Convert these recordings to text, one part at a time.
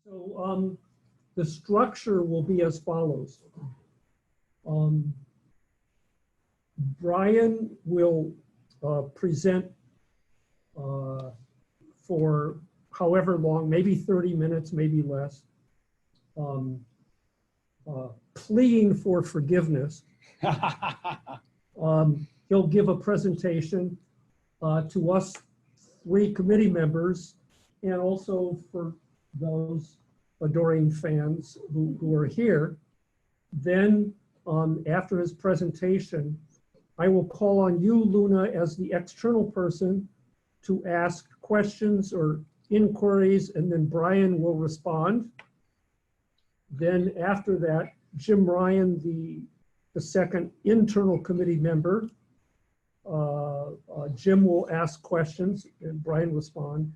So the structure will be as follows. Brian will present for however long, maybe 30 minutes, maybe less, pleading for forgiveness. He'll give a presentation to us 3 committee members and also for those adoring fans who are here. Then after his presentation, I will call on you, Luna, as the external person to ask questions or inquiries, and then Brian will respond. Then after that, Jim Ryan, the second internal committee member, Jim will ask questions and Brian respond.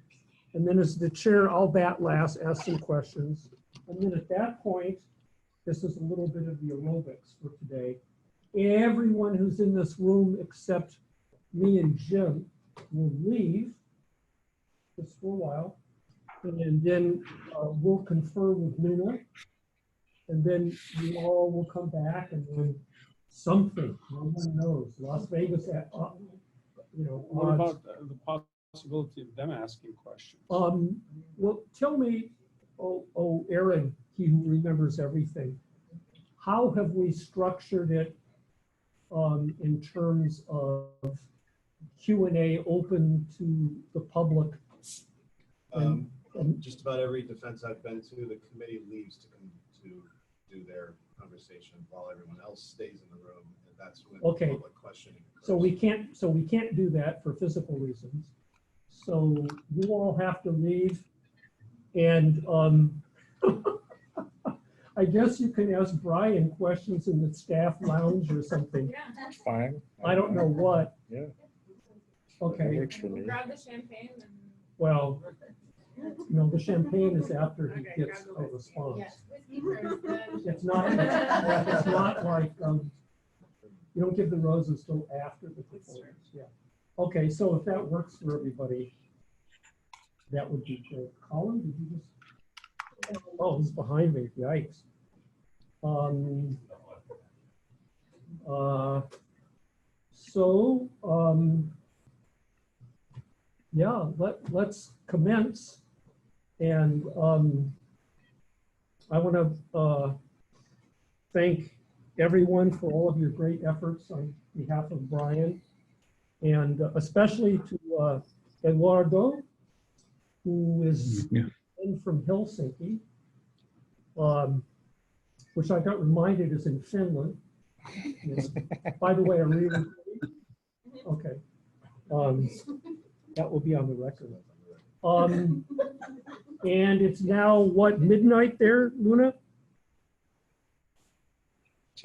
And then as the chair, I'll bat last, ask some questions. And then at that point, this is a little bit of the aerobics for today. Everyone who's in this room except me and Jim will leave just for a while. And then we'll confer with Luna. And then you all will come back and then something, no one knows. Las Vegas, you know. What about the possibility of them asking questions? Well, tell me, oh, Aaron, he who remembers everything, how have we structured it in terms of Q&A open to the public? And just about every defense I've been to, the committee leaves to do their conversation while everyone else stays in the room, and that's when okay. Public questioning occurs. So we can't do that for physical reasons. So you all have to leave, and I guess you can ask Brian questions in the staff lounge or something. Yeah, It's fine. I don't know what. Yeah. Okay. It works for me. grab the champagne and. Well, no, the champagne is after he gets a response. Yes, whiskey first, then. It's not like you don't give the roses till after the performance. Yeah. Okay, so if that works for everybody, that would be great. Colin, did you just? Oh, he's behind me. Yikes. Yeah, let's commence. And I want to thank everyone for all of your great efforts on behalf of Brian, and especially to Eduardo, who is in from Helsinki, which I got reminded is in Finland. Yes. By the way, I really, okay. That will be on the record. And it's now what, midnight there, Luna?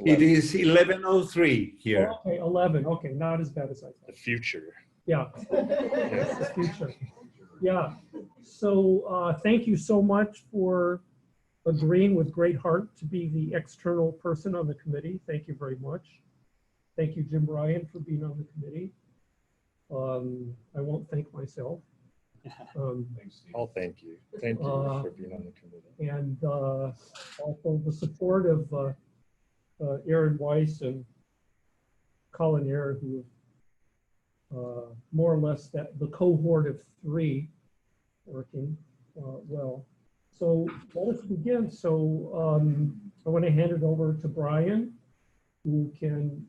It is 11:03 here. Oh, okay, 11. Okay, not as bad as I thought. The future. Yeah, yes, the future. Yeah. So thank you so much for agreeing with great heart to be the external person on the committee. Thank you very much. Thank you, Jim Ryan, for being on the committee. I won't thank myself. Thanks, Steve. I'll thank you. Thank you for being on the committee. And also the support of Aaron Weiss and Colin Eyre, who more or less the cohort of 3 working well. So let us begin. So I want to hand it over to Brian, who can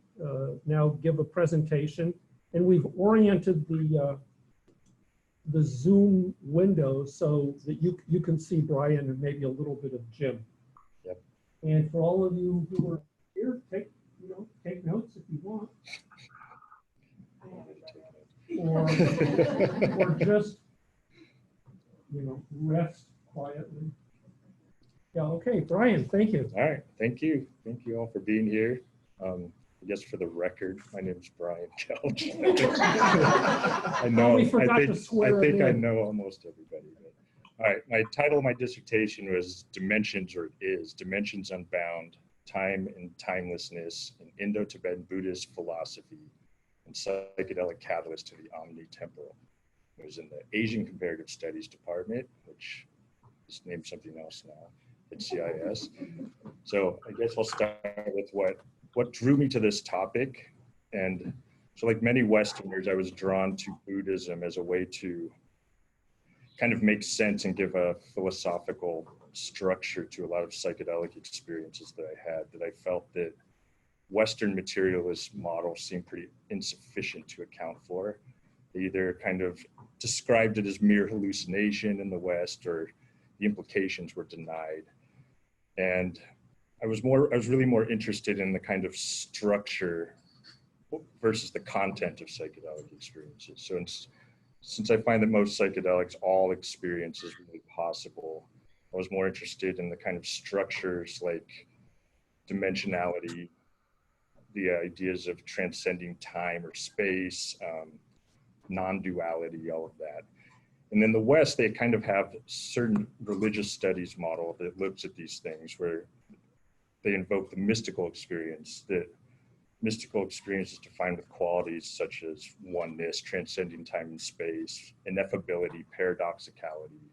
now give a presentation. And we've oriented the Zoom window so that you can see Brian and maybe a little bit of Jim. Yep. And for all of you who are here, take notes if you want. Or just rest quietly. Yeah. Okay, Brian. Thank you. All right. Thank you. Thank you all for being here. I guess for the record, my name is Brian Kelch. I know. We forgot to swear I think in. I know almost everybody. But, all right. My title of my dissertation was Dimensions, or is Dimensions Unbound: Time and Timelessness in Indo-Tibetan Buddhist Philosophy and Psychedelic Catalyst to the Omnitemporal. It was in the Asian Comparative Studies Department, which It's named something else now. It's CIS. So I guess I'll start with what drew me to this topic. And so like many Westerners, I was drawn to Buddhism as a way to kind of make sense and give a philosophical structure to a lot of psychedelic experiences that I had, that I felt that Western materialist models seemed pretty insufficient to account for. They either kind of described it as mere hallucination in the West, or the implications were denied. And I was really more interested in the kind of structure versus the content of psychedelic experiences. So since I find that most psychedelics, all experience is really possible, I was more interested in the kind of structures like dimensionality, the ideas of transcending time or space, non-duality, all of that. And in the West, they kind of have certain religious studies model that looks at these things, where they invoke the mystical experience, that mystical experience is defined with qualities such as oneness, transcending time and space, ineffability, paradoxicality.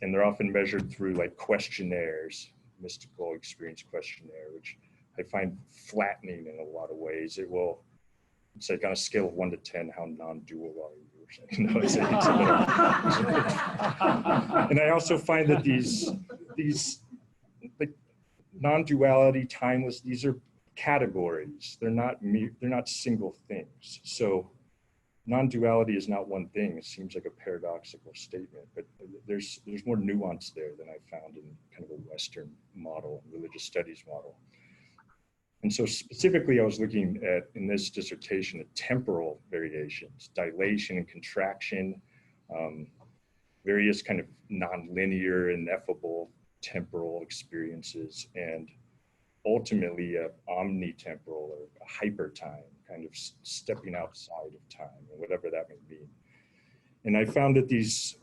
And they're often measured through like questionnaires, mystical experience questionnaire, which I find flattening in a lot of ways. It's like on a scale of 1 to 10, how non-dual are you? No, it's a little. And I also find that these like non-duality, timeless, these are categories. They're not single things. So non-duality is not one thing. It seems like a paradoxical statement, but there's more nuance there than I found in kind of a Western model, religious studies model. And so specifically, I was looking at, in this dissertation, at temporal variations, dilation and contraction, various kind of nonlinear, ineffable temporal experiences, and ultimately omnitemporal or hypertime, kind of stepping outside of time, or whatever that may mean. And I found that these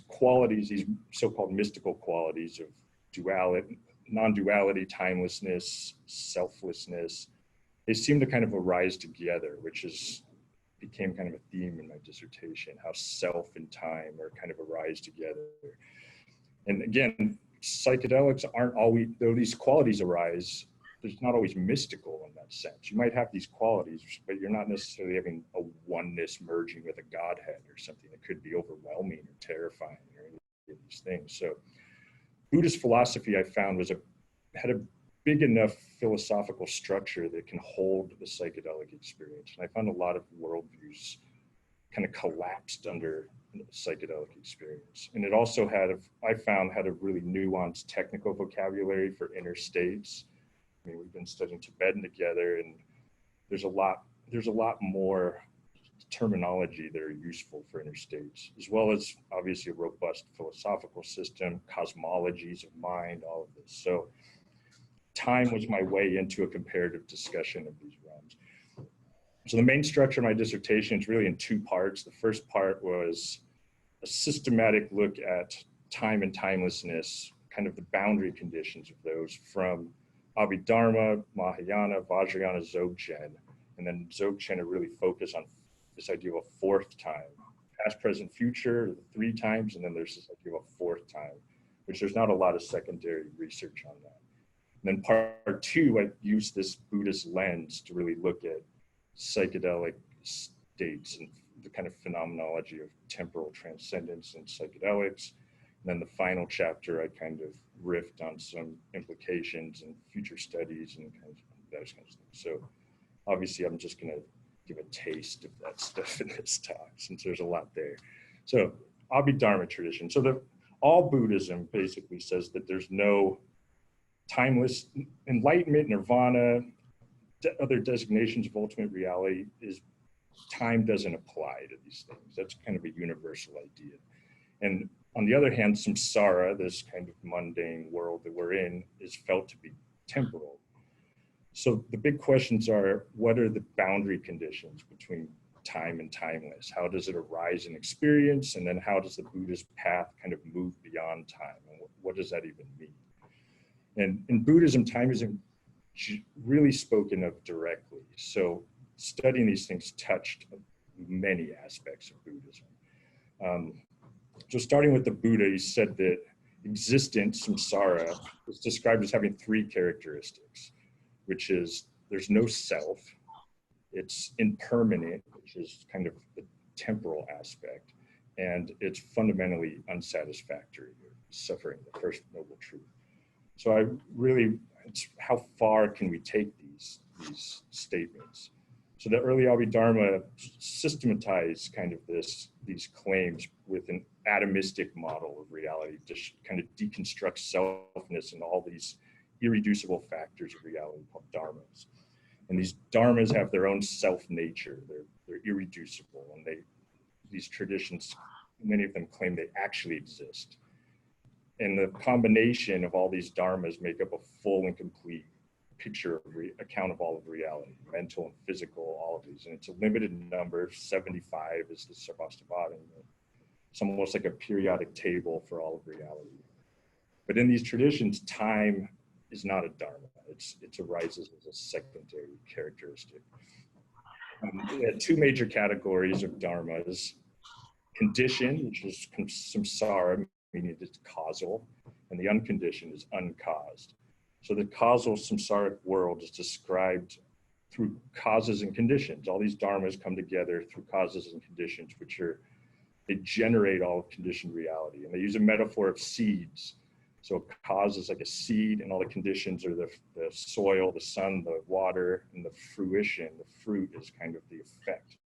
qualities, these so-called mystical qualities of duality, non-duality, timelessness, selflessness, they seem to kind of arise together, which became kind of a theme in my dissertation, how self and time are kind of arise together. And again, psychedelics aren't always, though these qualities arise, there's not always mystical in that sense. You might have these qualities, but you're not necessarily having a oneness merging with a godhead or something that could be overwhelming or terrifying or any of these things. So Buddhist philosophy, I found, had a big enough philosophical structure that can hold the psychedelic experience. And I found a lot of worldviews kind of collapsed under psychedelic experience. And it also I found had a really nuanced technical vocabulary for inner states. I mean, we've been studying Tibetan together, and there's a lot more terminology that are useful for inner states, as well as obviously a robust philosophical system, cosmologies of mind, all of this. So time was my way into a comparative discussion of these realms. So the main structure of my dissertation is really in two parts. The first part was a systematic look at time and timelessness, kind of the boundary conditions of those from Abhidharma, Mahayana, Vajrayana, Dzogchen, and then Dzogchen to really focus on this idea of a fourth time, past, present, future, 3 times, and then there's this idea of a fourth time, which there's not a lot of secondary research on that. And then part 2, I used this Buddhist lens to really look at psychedelic states and the kind of phenomenology of temporal transcendence in psychedelics. And then the final chapter, I kind of riffed on some implications and future studies and kind of those kinds of things. So obviously I'm just gonna give a taste of that stuff in this talk, since there's a lot there. So Abhidharma tradition. So all Buddhism basically says that there's no timeless enlightenment, nirvana, other designations of ultimate reality is time doesn't apply to these things. That's kind of a universal idea. And on the other hand, samsara, this kind of mundane world that we're in, is felt to be temporal. So the big questions are, what are the boundary conditions between time and timeless? How does it arise in experience? And then how does the Buddhist path kind of move beyond time? And what does that even mean? And in Buddhism, time isn't really spoken of directly. So studying these things touched many aspects of Buddhism. So starting with the Buddha, he said that existence, samsara, is described as having three characteristics, which is there's no self, it's impermanent, which is kind of the temporal aspect, and it's fundamentally unsatisfactory, suffering, the first noble truth. So I really, it's how far can we take these statements? So the early Abhidharma systematized kind of these claims with an atomistic model of reality, just kind of deconstruct selfness and all these irreducible factors of reality called dharmas. And these dharmas have their own self-nature. They're irreducible, and these traditions, many of them claim they actually exist. And the combination of all these dharmas make up a full and complete picture of account of all of reality, mental and physical, all of these. And it's a limited number, 75 is the Sarvastivadin. It's almost like a periodic table for all of reality. But in these traditions, time is not a dharma. It arises as a secondary characteristic. There are two major categories of dharmas: condition, which is samsara, meaning it's causal, and the unconditioned is uncaused. So the causal samsaric world is described through causes and conditions. All these dharmas come together through causes and conditions, they generate all of conditioned reality. And they use a metaphor of seeds. So a cause is like a seed, and all the conditions are the soil, the sun, the water, and the fruition. The fruit is kind of the effect.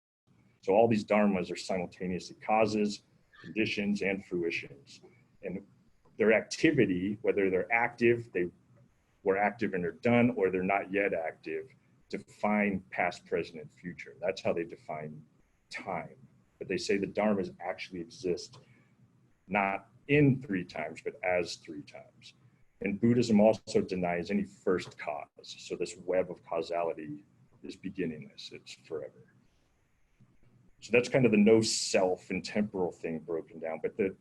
So all these dharmas are simultaneously causes, conditions, and fruitions. And their activity, whether they're active, they were active and are done, or they're not yet active, define past, present, and future. That's how they define time. But they say the dharmas actually exist, not in three times, but as three times. And Buddhism also denies any first cause. So this web of causality is beginningless, it's forever. So that's kind of the no self and temporal thing broken down. But the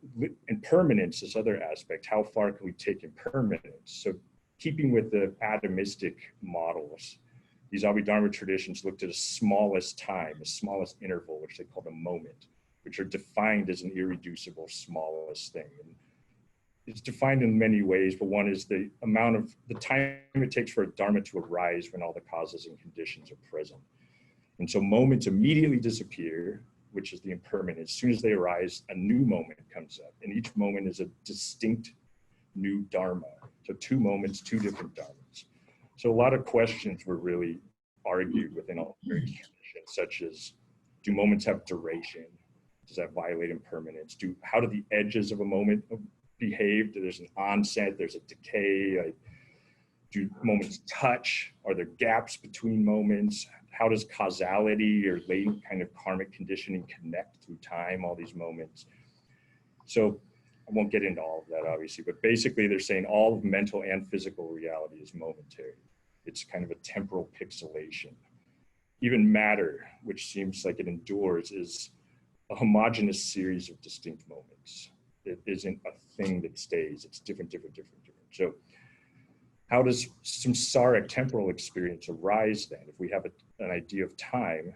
impermanence, this other aspect, how far can we take impermanence? So keeping with the atomistic models, these Abhidharma traditions looked at a smallest time, a smallest interval, which they called a moment, which are defined as an irreducible smallest thing. And it's defined in many ways, but one is the amount of the time it takes for a dharma to arise when all the causes and conditions are present. And so moments immediately disappear, which is the impermanent. As soon as they arise, a new moment comes up, and each moment is a distinct new dharma. So two moments, two different dharmas. So a lot of questions were really argued within all various traditions, such as, do moments have duration? Does that violate impermanence? How do the edges of a moment behave? There's an onset, there's a decay. Do moments touch? Are there gaps between moments? How does causality or latent kind of karmic conditioning connect through time, all these moments? So I won't get into all of that, obviously, but basically they're saying all of mental and physical reality is momentary. It's kind of a temporal pixelation. Even matter, which seems like it endures, is a homogeneous series of distinct moments. It isn't a thing that stays. It's different. So how does samsaric temporal experience arise then? If we have an idea of time,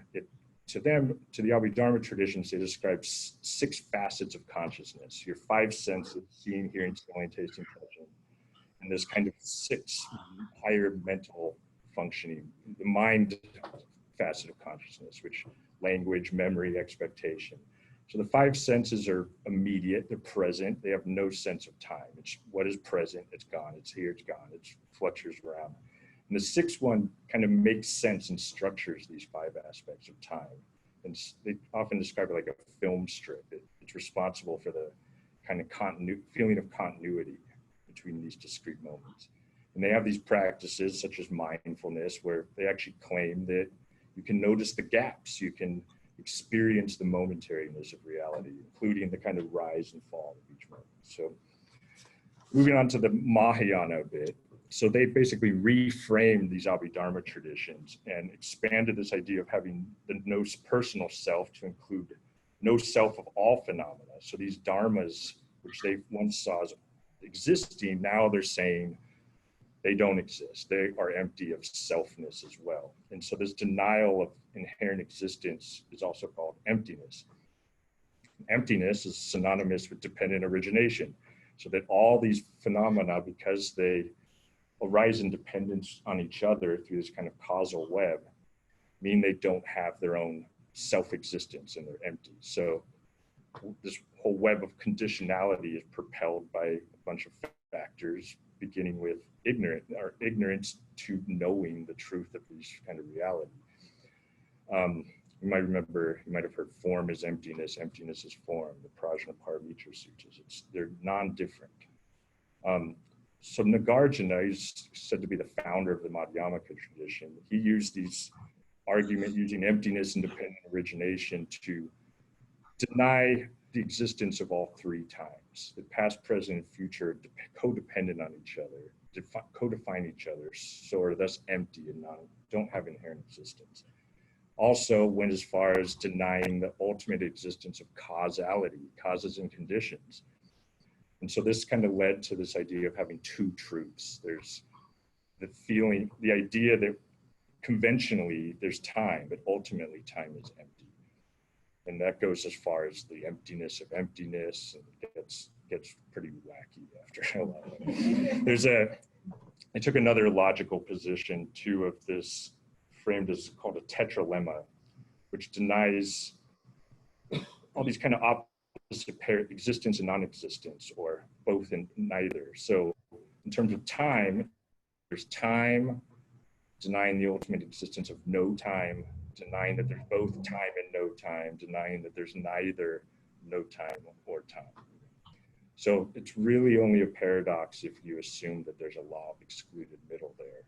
to the Abhidharma traditions, they describe 6 facets of consciousness. Your 5 senses, seeing, hearing, smelling, tasting, touching, and this kind of 6 higher mental functioning, the mind facet of consciousness, which language, memory, expectation. So the 5 senses are immediate, they're present, they have no sense of time. It's what is present, it's gone, it's here, it's gone, it fluctuates around. And the 6th one kind of makes sense and structures these 5 aspects of time. And they often describe it like a film strip. It's responsible for the kind of feeling of continuity between these discrete moments. And they have these practices such as mindfulness, where they actually claim that you can notice the gaps, you can experience the momentariness of reality, including the kind of rise and fall of each moment. So moving on to the Mahayana a bit. So they basically reframed these Abhidharma traditions and expanded this idea of having the no personal self to include no self of all phenomena. So these dharmas, which they once saw as existing, now they're saying they don't exist. They are empty of selfness as well. And so this denial of inherent existence is also called emptiness. Emptiness is synonymous with dependent origination, so that all these phenomena, because they arise in dependence on each other through this kind of causal web, mean they don't have their own self-existence and they're empty. So this whole web of conditionality is propelled by a bunch of factors, beginning with ignorance to knowing the truth of these kind of reality. You might remember, you might have heard form is emptiness, emptiness is form, the Prajna Paramitra Sutras. They're non-different. So Nagarjuna is said to be the founder of the Madhyamaka tradition. He used these argument using emptiness and dependent origination to deny the existence of all three times. The past, present, and future codependent on each other, co-define each other, so are thus empty and don't have inherent existence. Also went as far as denying the ultimate existence of causality, causes and conditions. And so this kind of led to this idea of having two truths. There's the feeling, the idea that conventionally there's time, but ultimately time is empty. And that goes as far as the emptiness of emptiness, and gets pretty wacky after a while. I took another logical position too of this, framed as called a tetralemma, which denies all these kind of opposite pair, existence and non-existence, or both and neither. So in terms of time, there's time, denying the ultimate existence of no time, denying that there's both time and no time, denying that there's neither no time or time. So it's really only a paradox if you assume that there's a law of excluded middle there.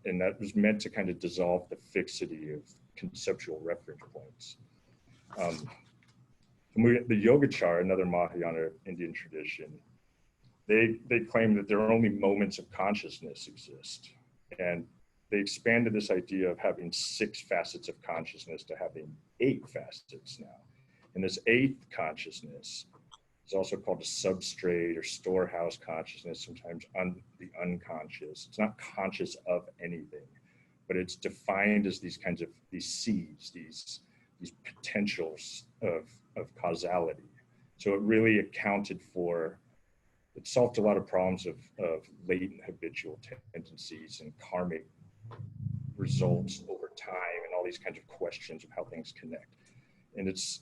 And that was meant to kind of dissolve the fixity of conceptual reference points. The Yogacara, another Mahayana Indian tradition, they claim that there are only moments of consciousness exist. And they expanded this idea of having 6 facets of consciousness to having 8 facets now. And this 8th consciousness is also called a substrate or storehouse consciousness, sometimes the unconscious. It's not conscious of anything, but it's defined as these kinds of, these seeds, these potentials of causality. So it really accounted for, it solved a lot of problems of latent habitual tendencies and karmic results over time and all these kinds of questions of how things connect. And it's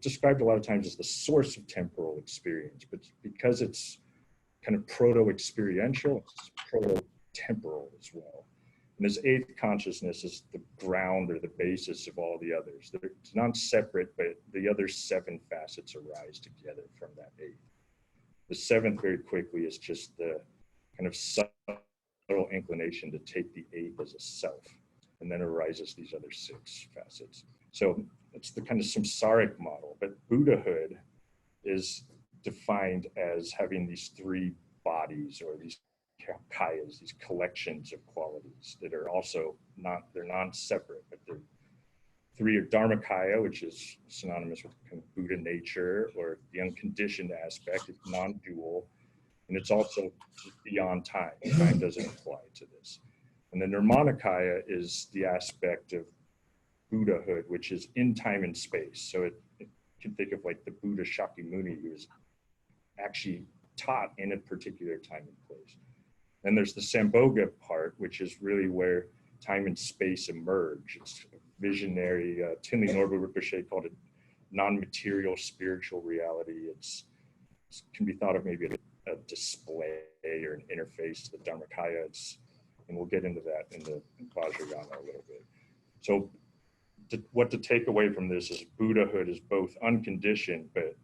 described a lot of times as the source of temporal experience, but because it's kind of proto-experiential, it's proto-temporal as well. And this 8th consciousness is the ground or the basis of all the others. It's not separate, but the other 7 facets arise together from that 8th. The 7th very quickly is just the kind of subtle inclination to take the 8th as a self, and then arises these other 6 facets. So it's the kind of samsaric model, but Buddhahood is defined as having these 3 bodies, or these kayas, these collections of qualities that are also they're non-separate, but they're 3 are Dharmakaya, which is synonymous with kind of Buddha nature, or the unconditioned aspect. It's non-dual, and it's also beyond time. Time doesn't apply to this. And the Nirmanakaya is the aspect of Buddhahood, which is in time and space. So it can think of like the Buddha Shakyamuni, who is actually taught in a particular time and place. Then there's the Sambhoga part, which is really where time and space emerge. It's a visionary, Tinley Norbu Rinpoche called it non-material spiritual reality. It can be thought of maybe a display or an interface to the Dharmakaya. And we'll get into that in the Vajrayana a little bit. So what to take away from this is Buddhahood is both unconditioned, but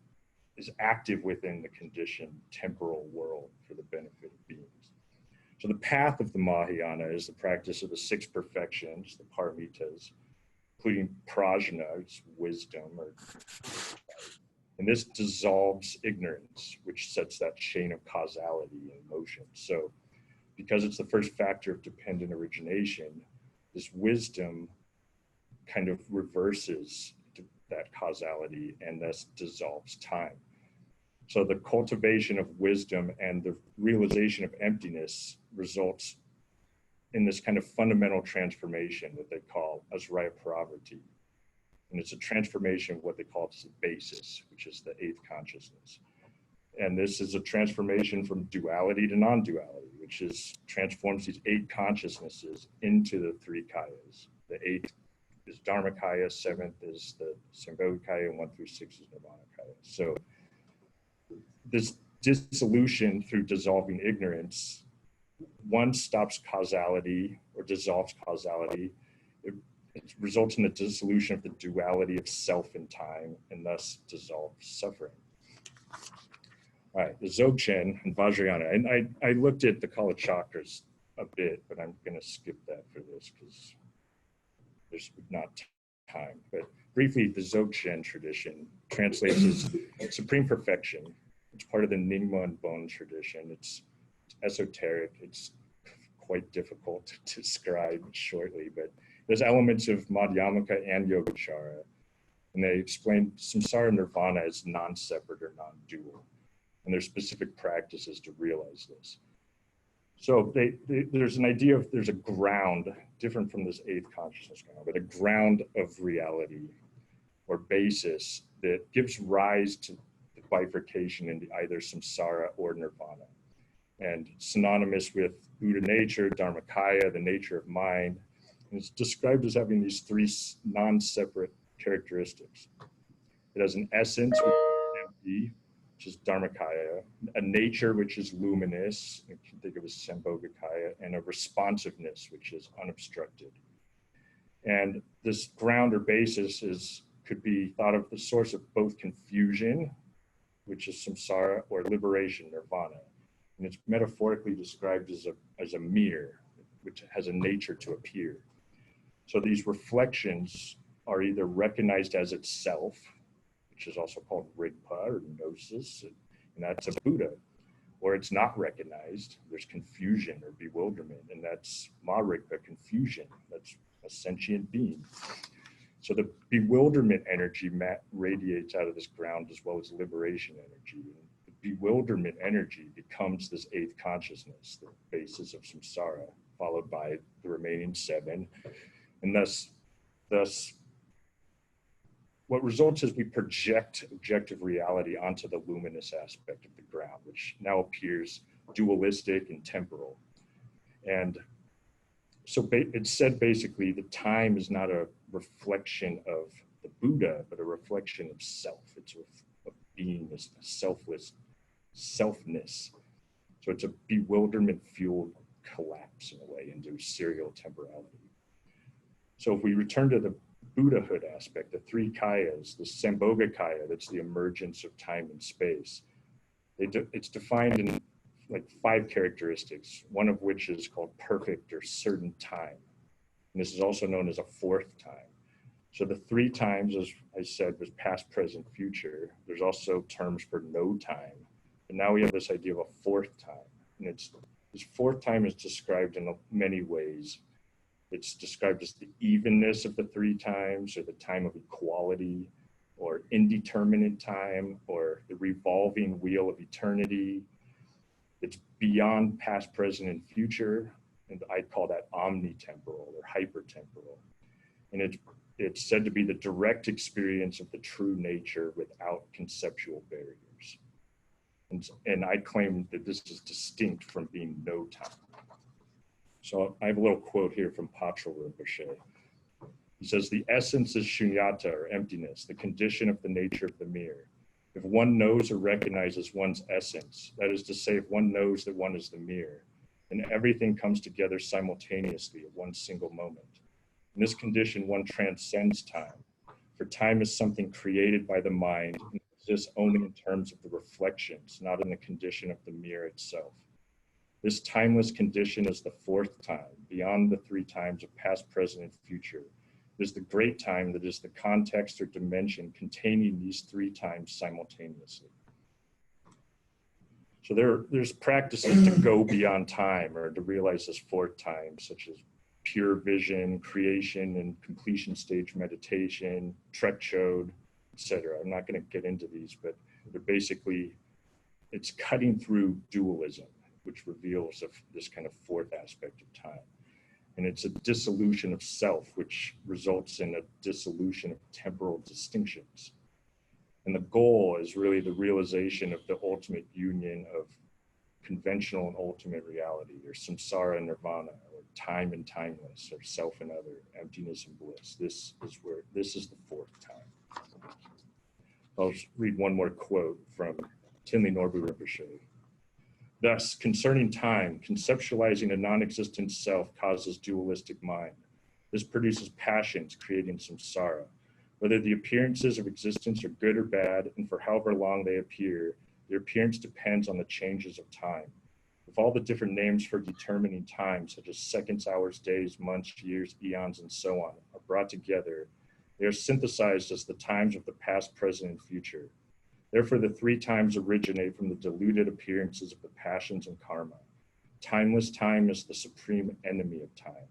is active within the conditioned temporal world for the benefit of beings. So the path of the Mahayana is the practice of the 6 perfections, the paramitas, including prajna, wisdom, and this dissolves ignorance, which sets that chain of causality in motion. So because it's the first factor of dependent origination, this wisdom kind of reverses that causality and thus dissolves time. So the cultivation of wisdom and the realization of emptiness results in this kind of fundamental transformation that they call asraya paravriti. And it's a transformation of what they call the basis, which is the eighth consciousness. And this is a transformation from duality to non-duality, which transforms these eight consciousnesses into the three kayas. The eighth is Dharmakaya, seventh is the Sambhogakaya, and 1 through 6 is Nirvanakaya. So this dissolution through dissolving ignorance, one stops causality or dissolves causality. It results in the dissolution of the duality of self and time, and thus dissolves suffering. All right, the Dzogchen and Vajrayana, and I looked at the Kala Chakras a bit, but I'm going to skip that for this because there's not time. But briefly, the Dzogchen tradition translates as supreme perfection. It's part of the Nyingma and Bon tradition. It's esoteric. It's quite difficult to describe shortly, but there's elements of Madhyamaka and Yogacara, and they explain samsara nirvana as non-separate or non-dual. And there's specific practices to realize this. So there's an idea of, there's a ground, different from this eighth consciousness ground, but a ground of reality or basis that gives rise to the bifurcation into either samsara or nirvana. And synonymous with Buddha nature, Dharmakaya, the nature of mind. And it's described as having these three non-separate characteristics. It has an essence, which is empty, which is Dharmakaya, a nature, which is luminous, you can think of as Sambhogakaya, and a responsiveness, which is unobstructed. And this ground or basis could be thought of the source of both confusion, which is samsara, or liberation, nirvana. And it's metaphorically described as a mirror, which has a nature to appear. So these reflections are either recognized as itself, which is also called rigpa or gnosis, and that's a Buddha, or it's not recognized. There's confusion or bewilderment, and that's ma-rigpa, confusion. That's a sentient being. So the bewilderment energy radiates out of this ground, as well as liberation energy. And the bewilderment energy becomes this eighth consciousness, the basis of samsara, followed by the remaining seven. And thus what results is we project objective reality onto the luminous aspect of the ground, which now appears dualistic and temporal. And so it's said basically that time is not a reflection of the Buddha, but a reflection of self. It's a beingness, a selfness. So it's a bewilderment-fueled collapse in a way into serial temporality. So if we return to the Buddhahood aspect, the three kayas, the Sambhogakaya, that's the emergence of time and space. It's defined in like 5 characteristics, one of which is called perfect or certain time. And this is also known as a fourth time. So the 3 times, as I said, was past, present, future. There's also terms for no time. And now we have this idea of a fourth time. And this fourth time is described in many ways. It's described as the evenness of the 3 times, or the time of equality, or indeterminate time, or the revolving wheel of eternity. It's beyond past, present, and future, and I'd call that omnitemporal or hypertemporal. And it's said to be the direct experience of the true nature without conceptual barriers. And I claim that this is distinct from being no time. So I have a little quote here from Patrul Rinpoche. He says, the essence is shunyata, or emptiness, the condition of the nature of the mirror. If one knows or recognizes one's essence, that is to say, if one knows that one is the mirror, then everything comes together simultaneously at one single moment. In this condition, one transcends time, for time is something created by the mind and exists only in terms of the reflections, not in the condition of the mirror itself. This timeless condition is the fourth time, beyond the 3 times of past, present, and future. It is the great time that is the context or dimension containing these 3 times simultaneously. So there's practices to go beyond time or to realize this fourth time, such as pure vision, creation and completion stage meditation, Trek Chode, etc. I'm not going to get into these, but they're basically, it's cutting through dualism, which reveals this kind of fourth aspect of time. And it's a dissolution of self, which results in a dissolution of temporal distinctions. And the goal is really the realization of the ultimate union of conventional and ultimate reality, or samsara and nirvana, or time and timeless, or self and other, emptiness and bliss. This is the fourth time. I'll read one more quote from Tinley Norbu Rinpoche. Thus, concerning time, conceptualizing a non-existent self causes dualistic mind. This produces passions, creating samsara. Whether the appearances of existence are good or bad, and for however long they appear, their appearance depends on the changes of time. If all the different names for determining time, such as seconds, hours, days, months, years, eons, and so on, are brought together, they are synthesized as the times of the past, present, and future. Therefore, the three times originate from the diluted appearances of the passions and karma. Timeless time is the supreme enemy of time.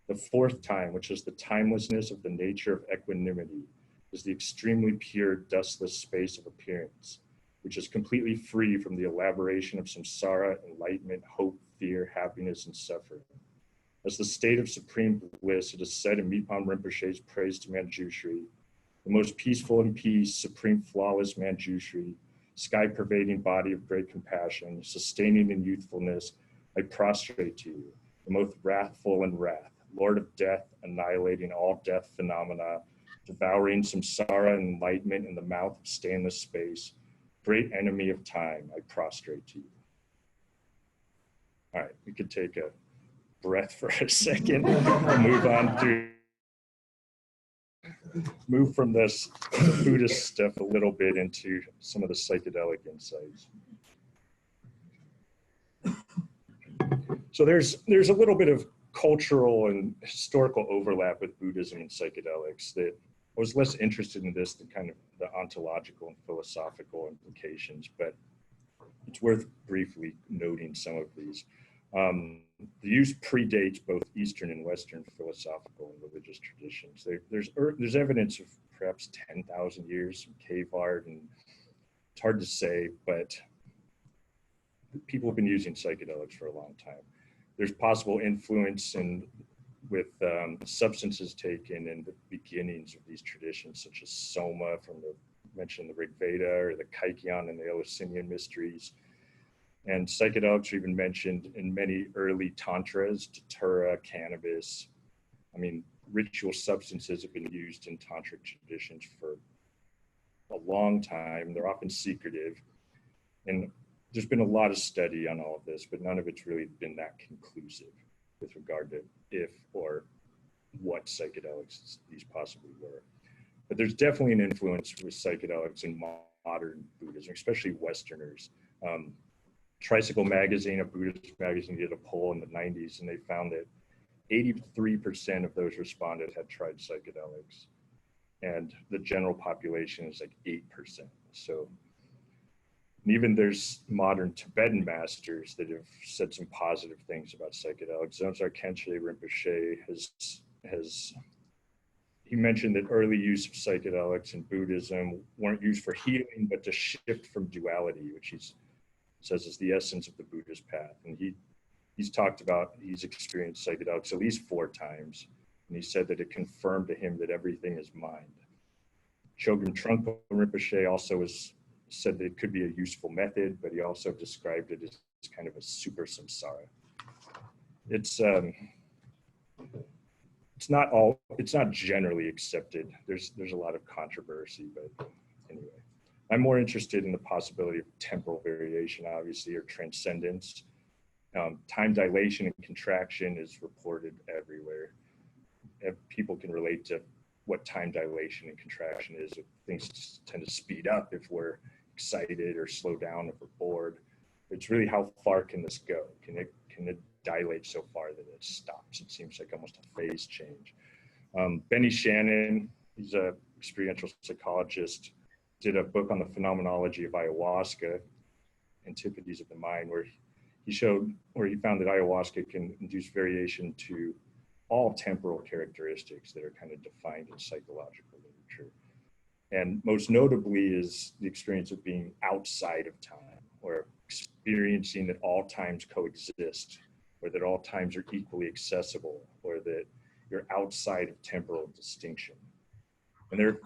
The fourth time, which is the timelessness of the nature of equanimity, is the extremely pure, dustless space of appearance, which is completely free from the elaboration of samsara, enlightenment, hope, fear, happiness, and suffering. As the state of supreme bliss, it is said in Mipam Rinpoche's praise to Manjushri, the most peaceful in peace, supreme flawless Manjushri, sky-pervading body of great compassion, sustaining in youthfulness, I prostrate to you, the most wrathful in wrath, Lord of death, annihilating all death phenomena, devouring samsara and enlightenment in the mouth of stainless space, great enemy of time, I prostrate to you. All right, we could take a breath for a second and move on through, move from this Buddhist stuff a little bit into some of the psychedelic insights. So there's a little bit of cultural and historical overlap with Buddhism and psychedelics that I was less interested in this than kind of the ontological and philosophical implications, but it's worth briefly noting some of these. The use predates both Eastern and Western philosophical and religious traditions. There's evidence of perhaps 10,000 years of cave art, and it's hard to say, but people have been using psychedelics for a long time. There's possible influence with substances taken in the beginnings of these traditions, such as soma from mentioned the Rig Veda, or the Kaikyan and the Eleusinian mysteries. And psychedelics are even mentioned in many early tantras, datura, cannabis. I mean, ritual substances have been used in tantric traditions for a long time. They're often secretive. And there's been a lot of study on all of this, but none of it's really been that conclusive with regard to if or what psychedelics these possibly were. But there's definitely an influence with psychedelics in modern Buddhism, especially Westerners. Tricycle Magazine, a Buddhist magazine, did a poll in the 90s, and they found that 83% of those respondents had tried psychedelics, and the general population is like 8%. So, and even there's modern Tibetan masters that have said some positive things about psychedelics. Zonzar Kelch Rinpoche he mentioned that early use of psychedelics in Buddhism weren't used for healing, but to shift from duality, which he's says is the essence of the Buddhist path. And he's talked about, he's experienced psychedelics at least 4 times. And he said that it confirmed to him that everything is mind. Chogyam Trungpa Rinpoche also said that it could be a useful method, but he also described it as kind of a super samsara. It's not generally accepted. There's a lot of controversy, but anyway. I'm more interested in the possibility of temporal variation, obviously, or transcendence. Time dilation and contraction is reported everywhere. People can relate to what time dilation and contraction is. Things tend to speed up if we're excited, or slow down if we're bored. It's really how far can this go? Can it dilate so far that it stops? It seems like almost a phase change. Benny Shannon, he's an experiential psychologist, did a book on the phenomenology of ayahuasca, Antipodes of the Mind, where he found that ayahuasca can induce variation to all temporal characteristics that are kind of defined in psychological literature. And most notably is the experience of being outside of time, or experiencing that all times coexist, or that all times are equally accessible, or that you're outside of temporal distinction. And there are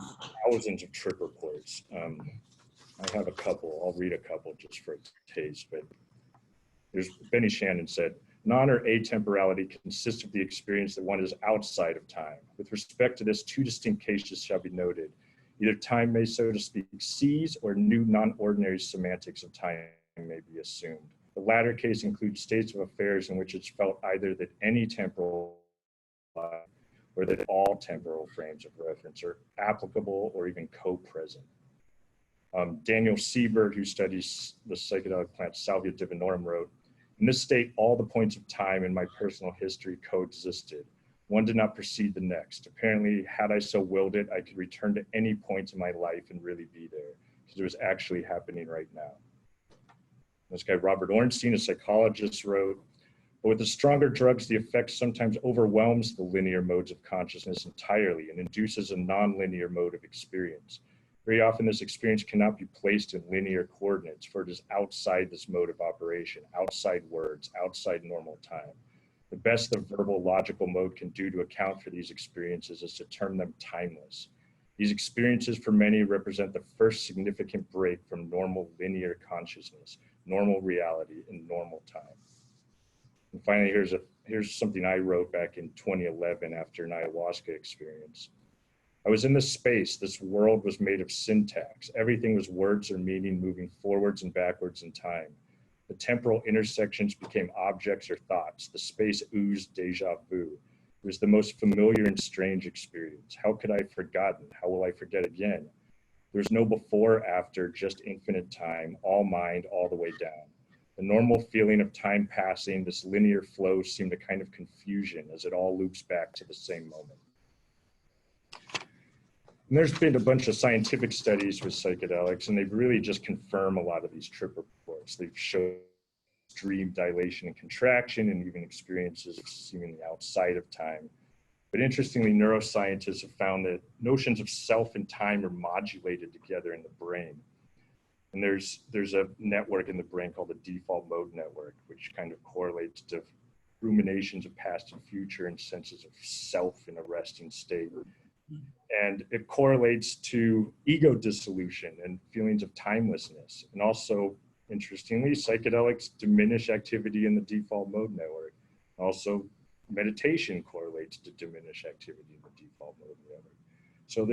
thousands of trip reports. I have a couple, I'll read a couple just for a taste, but there's Benny Shannon said, non or atemporality consists of the experience that one is outside of time. With respect to this, two distinct cases shall be noted. Either time may, so to speak, seize, or new non-ordinary semantics of time may be assumed. The latter case includes states of affairs in which it's felt either that any temporal or that all temporal frames of reference are applicable or even co-present. Daniel Siebert, who studies the psychedelic plant Salvia divinorum, wrote, in this state, all the points of time in my personal history coexisted. One did not precede the next. Apparently, had I so willed it, I could return to any point in my life and really be there, because it was actually happening right now. This guy, Robert Ornstein, a psychologist, wrote, but with the stronger drugs, the effect sometimes overwhelms the linear modes of consciousness entirely and induces a non-linear mode of experience. Very often, this experience cannot be placed in linear coordinates, for it is outside this mode of operation, outside words, outside normal time. The best the verbal logical mode can do to account for these experiences is to term them timeless. These experiences for many represent the first significant break from normal linear consciousness, normal reality, and normal time. And finally, here's something I wrote back in 2011 after an ayahuasca experience. I was in this space. This world was made of syntax. Everything was words or meaning moving forwards and backwards in time. The temporal intersections became objects or thoughts. The space oozed deja vu. It was the most familiar and strange experience. How could I have forgotten? How will I forget again? There was no before or after, just infinite time, all mind, all the way down. The normal feeling of time passing, this linear flow seemed a kind of confusion as it all loops back to the same moment. And there's been a bunch of scientific studies with psychedelics, and they've really just confirmed a lot of these trip reports. They've shown dream dilation and contraction, and even experiences seemingly outside of time. But interestingly, neuroscientists have found that notions of self and time are modulated together in the brain. And there's a network in the brain called the default mode network, which kind of correlates to ruminations of past and future and senses of self in a resting state. And it correlates to ego dissolution and feelings of timelessness. And also, interestingly, psychedelics diminish activity in the default mode network. Also, meditation correlates to diminish activity in the default mode network. So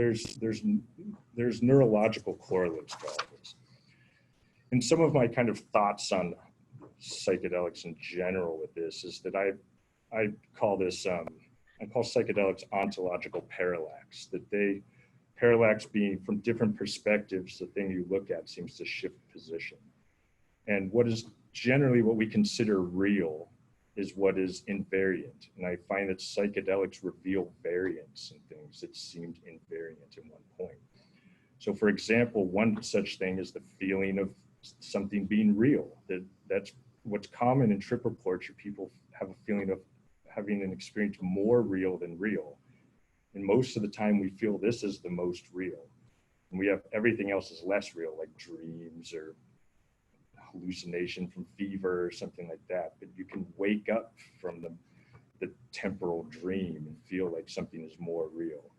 there's neurological correlates to all this. And some of my kind of thoughts on psychedelics in general with this is that I call this, I call psychedelics ontological parallax, parallax being from different perspectives, the thing you look at seems to shift position. And what is generally what we consider real is what is invariant. And I find that psychedelics reveal variance in things that seemed invariant at one point. So for example, one such thing is the feeling of something being real. That's what's common in trip reports, or people have a feeling of having an experience more real than real. And most of the time we feel this is the most real. And we have everything else is less real, like dreams or hallucination from fever or something like that. But you can wake up from the temporal dream and feel like something is more real.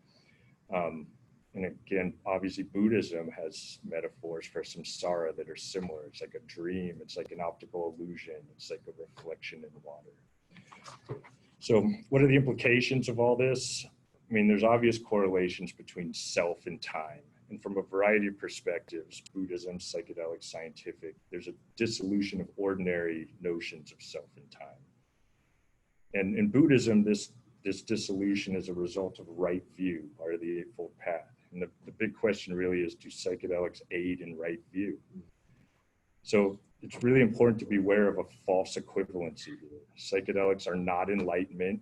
And again, obviously Buddhism has metaphors for samsara that are similar. It's like a dream, it's like an optical illusion, it's like a reflection in water. So what are the implications of all this? I mean, there's obvious correlations between self and time. And from a variety of perspectives, Buddhism, psychedelic, scientific, there's a dissolution of ordinary notions of self and time. And in Buddhism, this dissolution is a result of right view, part of the Eightfold Path. And the big question really is, do psychedelics aid in right view? So it's really important to be aware of a false equivalency here. Psychedelics are not enlightenment.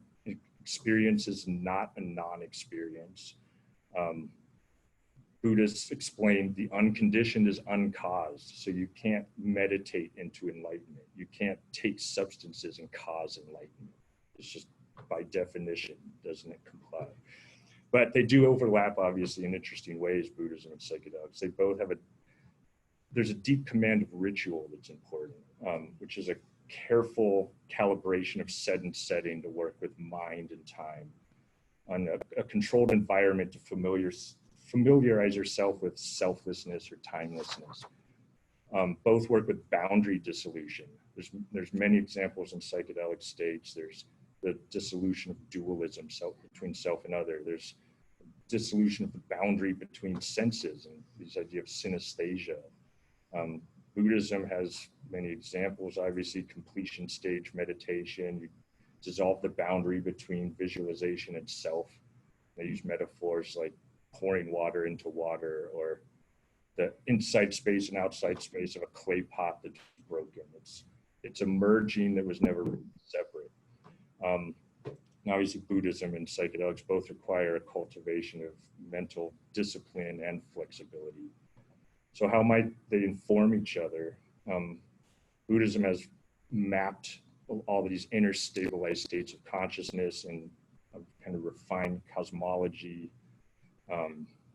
Experience is not a non-experience. Buddhists explain the unconditioned is uncaused. So you can't meditate into enlightenment. You can't take substances and cause enlightenment. It's just by definition, doesn't it comply? But they do overlap, obviously, in interesting ways, Buddhism and psychedelics. They both have there's a deep command of ritual that's important, which is a careful calibration of set and setting to work with mind and time, on a controlled environment to familiarize yourself with selflessness or timelessness. Both work with boundary dissolution. There's many examples in psychedelic states. There's the dissolution of dualism, between self and other. There's dissolution of the boundary between senses and this idea of synesthesia. Buddhism has many examples, obviously completion stage meditation. You dissolve the boundary between visualization and self. They use metaphors like pouring water into water, or the inside space and outside space of a clay pot that's broken. It's a merging that was never really separate. Now, obviously, Buddhism and psychedelics both require a cultivation of mental discipline and flexibility. So how might they inform each other? Buddhism has mapped all of these inner stabilized states of consciousness and a kind of refined cosmology.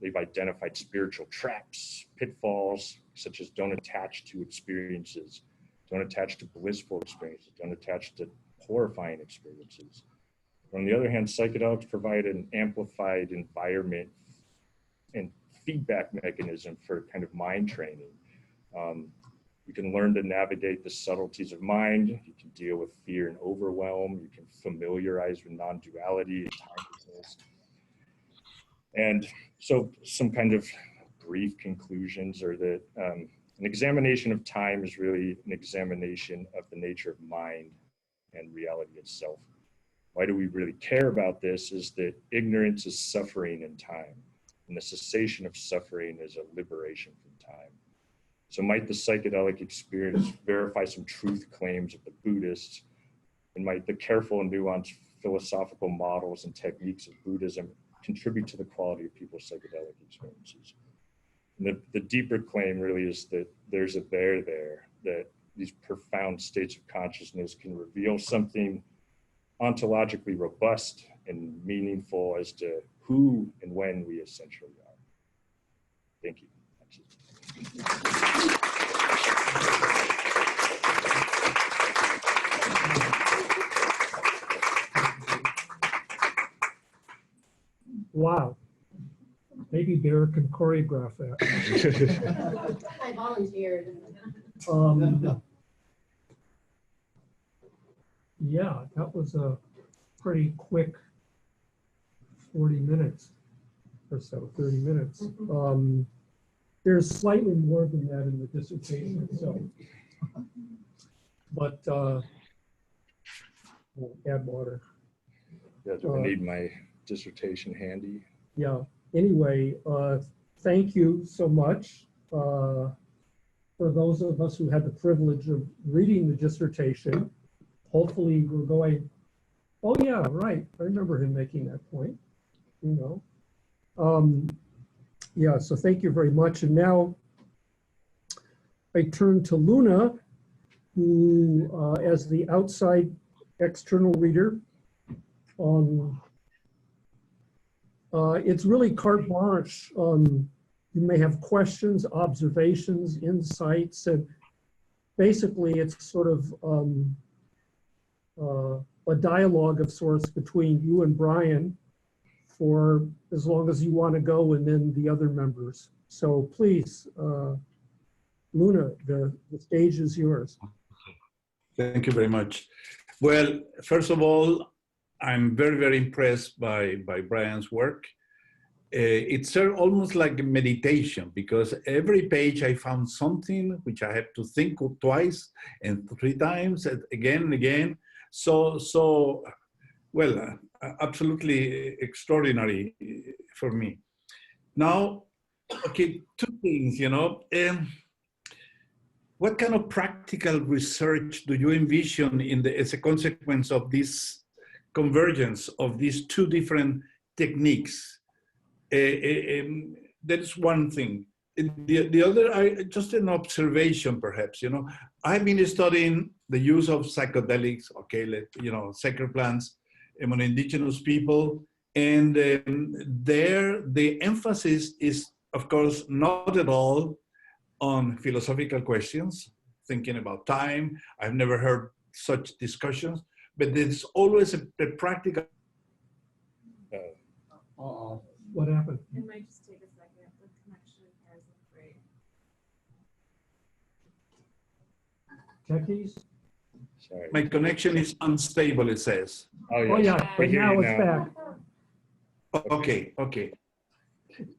They've identified spiritual traps, pitfalls, such as don't attach to experiences, don't attach to blissful experiences, don't attach to horrifying experiences. On the other hand, psychedelics provide an amplified environment and feedback mechanism for kind of mind training. You can learn to navigate the subtleties of mind. You can deal with fear and overwhelm. You can familiarize with non-duality and timelessness. And so some kind of brief conclusions are that an examination of time is really an examination of the nature of mind and reality itself. Why do we really care about this is that ignorance is suffering in time, and the cessation of suffering is a liberation from time. So might the psychedelic experience verify some truth claims of the Buddhists, and might the careful and nuanced philosophical models and techniques of Buddhism contribute to the quality of people's psychedelic experiences? And the deeper claim really is that there's a there there, that these profound states of consciousness can reveal something ontologically robust and meaningful as to who and when we essentially are. Thank you. Wow. Maybe Derek can choreograph that. I volunteered. Yeah, that was a pretty quick 40 minutes or so, 30 minutes. There's slightly more than that in the dissertation, so. But I'll add water. Yeah, do I need my dissertation handy? Yeah, anyway, thank you so much. For those of us who had the privilege of reading the dissertation, hopefully we're going, oh yeah, right, I remember him making that point, you know. Yeah, so thank you very much. And now I turn to Luna, who as the outside external reader, it's really carte blanche. You may have questions, observations, insights, and basically it's sort of a dialogue of sorts between you and Brian for as long as you want to go, and then the other members. So please, Luna, the stage is yours. Thank you very much. Well, first of all, I'm very, very impressed by Brian's work. It's almost like a meditation, because every page I found something which I have to think of twice and 3 times and again. So well, absolutely extraordinary for me. Now, okay, 2 things, you know. What kind of practical research do you envision as a consequence of this convergence of these 2 different techniques? That is one thing. The other, just an observation, perhaps. You know, I've been studying the use of psychedelics, okay, you know, sacred plants among indigenous people, and there the emphasis is, of course, not at all on philosophical questions, thinking about time. I've never heard such discussions, but there's always a practical. Uh-oh. What happened? It might just take a second. The connection here isn't great. Techies? Sorry. My connection is unstable, it says. Oh, Oh, yes. yeah, We but hear now you it's back. Okay, okay.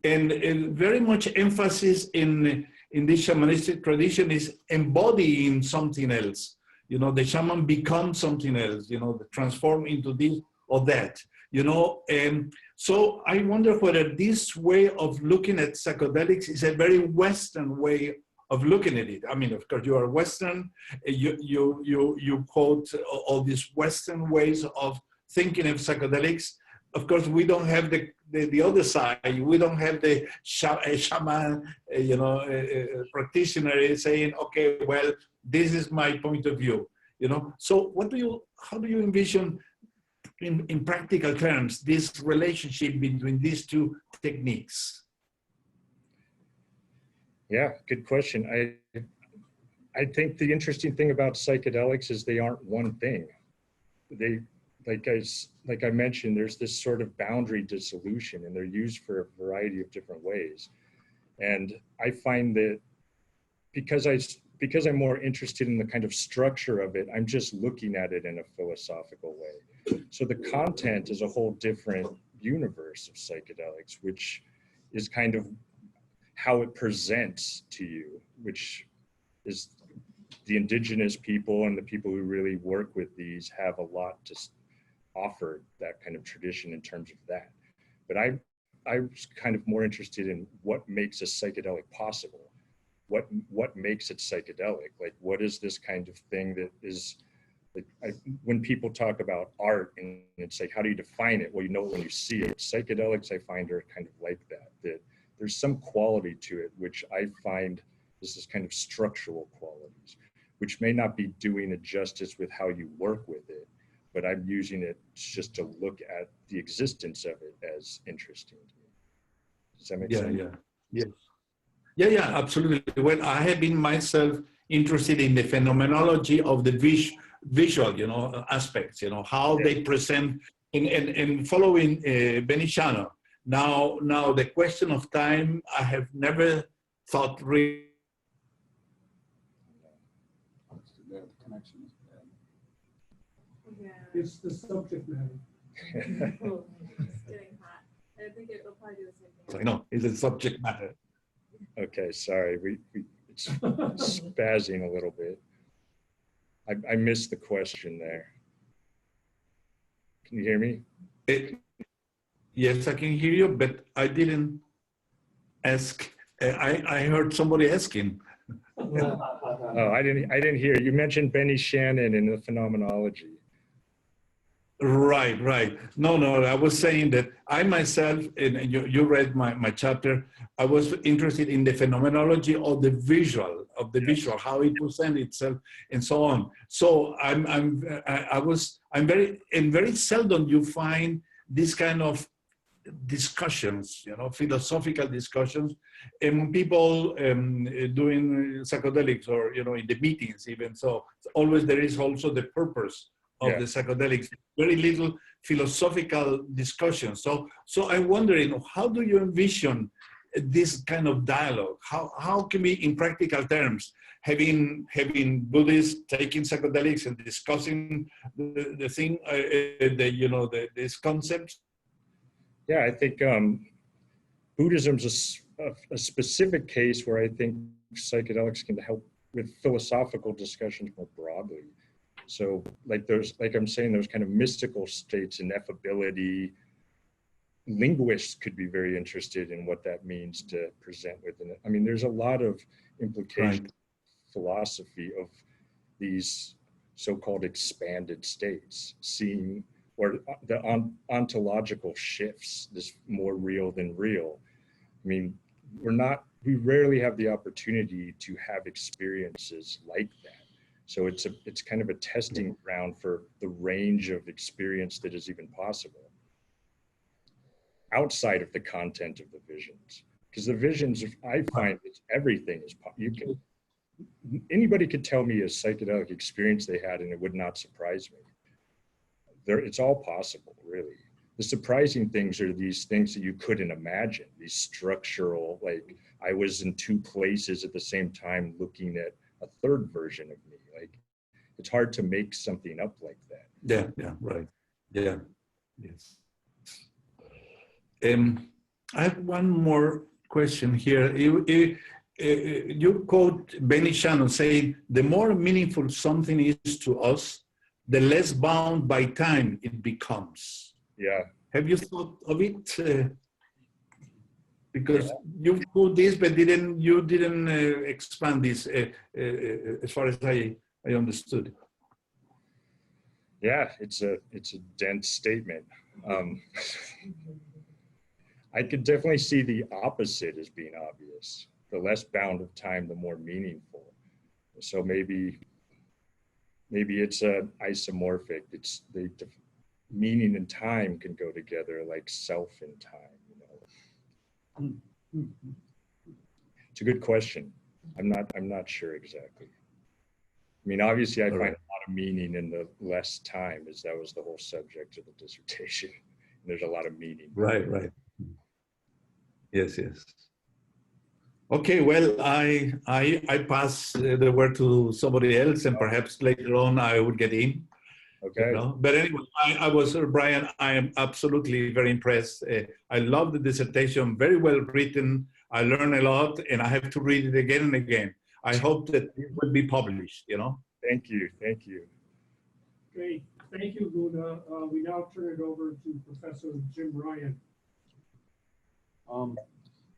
And very much emphasis in this shamanistic tradition is embodying something else. You know, the shaman becomes something else, you know, transform into this or that, you know. And so I wonder whether this way of looking at psychedelics is a very Western way of looking at it. I mean, of course, you are Western, you quote all these Western ways of thinking of psychedelics. Of course, we don't have the other side. We don't have the shaman, you know, practitioner saying, okay, well, this is my point of view, you know. So how do you envision in practical terms, this relationship between these two techniques? Yeah, good question. I think the interesting thing about psychedelics is they aren't one thing. They, like I mentioned, there's this sort of boundary dissolution, and they're used for a variety of different ways. And I find that because I'm more interested in the kind of structure of it, I'm just looking at it in a philosophical way. So the content is a whole different universe of psychedelics, which is kind of how it presents to you, which is the indigenous people and the people who really work with these have a lot to offer that kind of tradition in terms of that. But I was kind of more interested in what makes a psychedelic possible. What makes it psychedelic? Like, what is this kind of thing that is, like, when people talk about art and it's like, how do you define it? Well, you know it when you see it. Psychedelics, I find, are kind of like that there's some quality to it, which I find is this kind of structural qualities, which may not be doing it justice with how you work with it, but I'm using it just to look at the existence of it as interesting to me. Does that make sense? Yeah, absolutely. Well, I have been myself interested in the phenomenology of the visual, you know, aspects, you know, how they present and following Benishano. Now the question of time, I have never thought really. The connection is bad. Yeah. It's the subject matter. It's getting hot. I think it'll probably do the same thing. No, it's a subject matter. Okay, sorry, it's spazzing a little bit. I missed the question there. Can you hear me? Yes, I can hear you, but I didn't ask. I heard somebody asking. Oh, I didn't hear. You mentioned Benny Shannon and the phenomenology. Right. No, I was saying that I myself, and you read my chapter, I was interested in the phenomenology of the visual, how it presents itself and so on. So I'm very seldom you find this kind of discussions, you know, philosophical discussions, and people doing psychedelics or, you know, in the meetings even. So always there is also the purpose of the psychedelics, very little philosophical discussion. So I'm wondering, how do you envision this kind of dialogue? How can we, in practical terms, having Buddhists taking psychedelics and discussing the thing, these concepts? Yeah, I think Buddhism's a specific case where I think psychedelics can help with philosophical discussions more broadly. So like I'm saying, those kind of mystical states, ineffability, linguists could be very interested in what that means to present within it. I mean, there's a lot of implications, philosophy of these so-called expanded states, seeing, or the ontological shifts, this more real than real. I mean, we rarely have the opportunity to have experiences like that. So it's kind of a testing ground for the range of experience that is even possible outside of the content of the visions. Because the visions, I find that everything is, anybody could tell me a psychedelic experience they had and it would not surprise me. It's all possible, really. The surprising things are these things that you couldn't imagine, these structural, like I was in two places at the same time looking at a third version of me. Like, it's hard to make something up like that. Yeah, yeah, right. Yeah, yes. I have one more question here. You quote Benny Shannon saying, the more meaningful something is to us, the less bound by time it becomes. Yeah. Have you thought of it? Because you put this, but you didn't expand this as far as I understood. Yeah, it's a dense statement. I could definitely see the opposite as being obvious. The less bound of time, the more meaningful. So maybe it's isomorphic. It's the meaning and time can go together like self and time. You know, it's a good question. I'm not sure exactly. I mean, obviously, I find a lot of meaning in the less time, as that was the whole subject of the dissertation. And there's a lot of meaning. Right, right. Yes, yes. Okay, well, I pass the word to somebody else, and perhaps later on I would get in. Okay. You know? But anyway, Brian, I am absolutely very impressed. I love the dissertation, very well written. I learned a lot, and I have to read it again and again. I hope that it will be published, you know? Thank you, thank you. Great, thank you, Luna. We now turn it over to Professor Jim Ryan.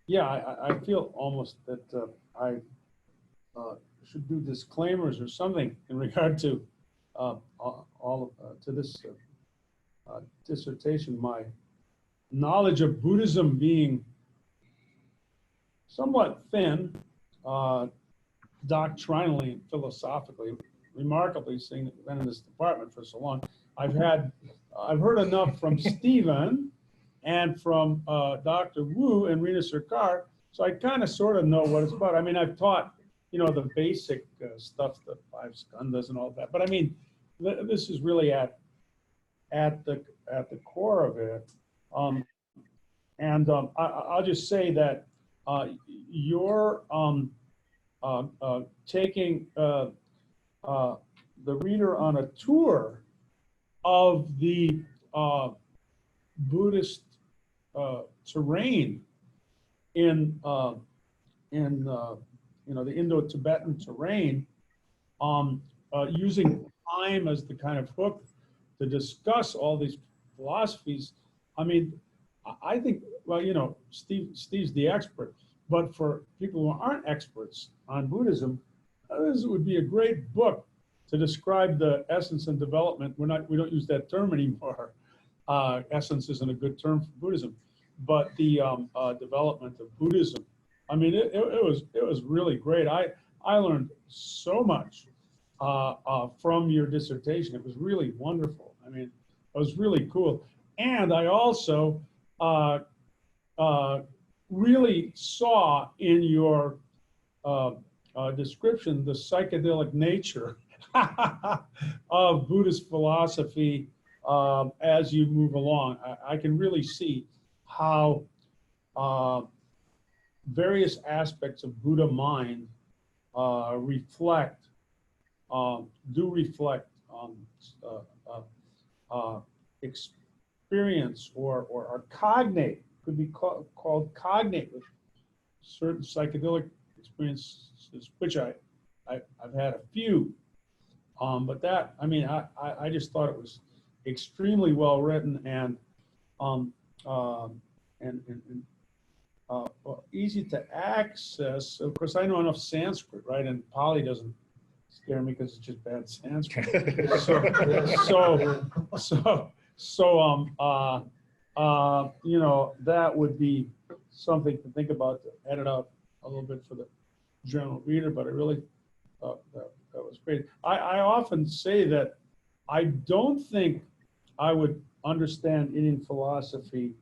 Yeah, I feel almost that I should do disclaimers or something in regard to to this dissertation. My knowledge of Buddhism being somewhat thin, doctrinally and philosophically, remarkably, seeing that I've been in this department for so long, I've heard enough from Stephen and from Dr. Wu and Rina Sarkar, so I kind of sort of know what it's about. I mean, I've taught, you know, the basic stuff, the 5 skandhas and all that, but I mean, this is really at the core of it. I'll just say that you're taking the reader on a tour of the Buddhist terrain in you know, the Indo-Tibetan terrain, using time as the kind of hook to discuss all these philosophies. I mean, I think, well, you know, Steve's the expert, but for people who aren't experts on Buddhism, this would be a great book to describe the essence and development. We don't use that term anymore. Essence isn't a good term for Buddhism, but the development of Buddhism. I mean, it was really great. I learned so much from your dissertation. It was really wonderful. I mean, it was really cool. And I also really saw in your description the psychedelic nature of Buddhist philosophy as you move along. I can really see how various aspects of Buddha mind reflect experience or cognate, could be called cognate with certain psychedelic experiences, which I've had a few. But that, I mean, I just thought it was extremely well written and easy to access. Of course, I know enough Sanskrit, right? And Pali doesn't scare me because it's just bad Sanskrit. You know, that would be something to think about, to edit out a little bit for the general reader. But I really thought that was great. I often say that I don't think I would understand Indian philosophy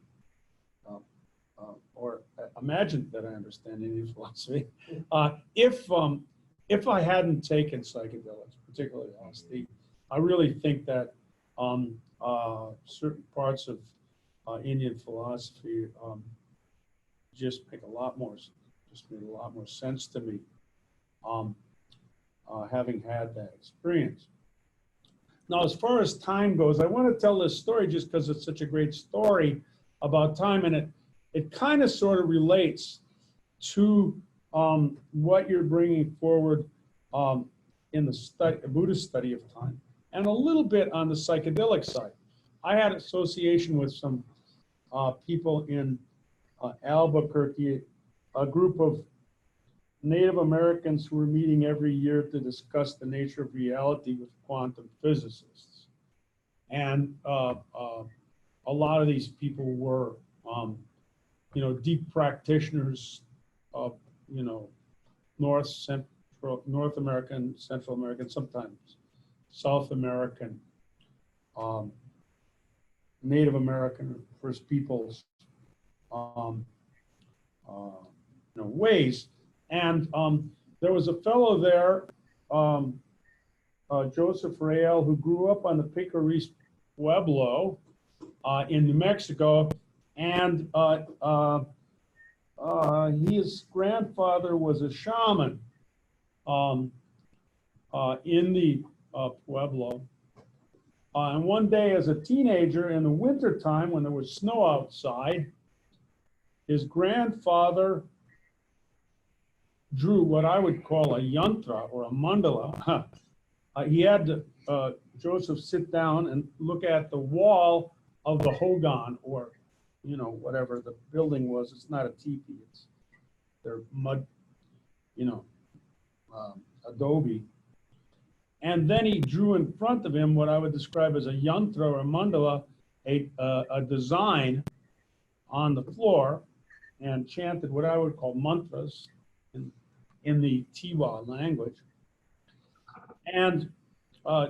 or imagine that I understand Indian philosophy if if I hadn't taken psychedelics, particularly LSD, I really think that certain parts of Indian philosophy just made a lot more sense to me, having had that experience. Now, as far as time goes, I want to tell this story just because it's such a great story about time, and it kind of sort of relates to what you're bringing forward in the Buddhist study of time, and a little bit on the psychedelic side. I had association with some people in Albuquerque, a group of Native Americans who were meeting every year to discuss the nature of reality with quantum physicists. And a lot of these people were, deep practitioners of, North American, Central American, sometimes South American, Native American, First Peoples, ways. And there was a fellow there, Joseph Rael, who grew up on the Picaris Pueblo in New Mexico, and his grandfather was a shaman in the Pueblo. And one day as a teenager in the wintertime when there was snow outside, his grandfather drew what I would call a yantra or a mandala. He had Joseph sit down and look at the wall of the hogan, or whatever the building was. It's not a teepee, it's their mud, adobe. And then he drew in front of him what I would describe as a yantra or a mandala, a design on the floor, and chanted what I would call mantras in the Tiwa language. And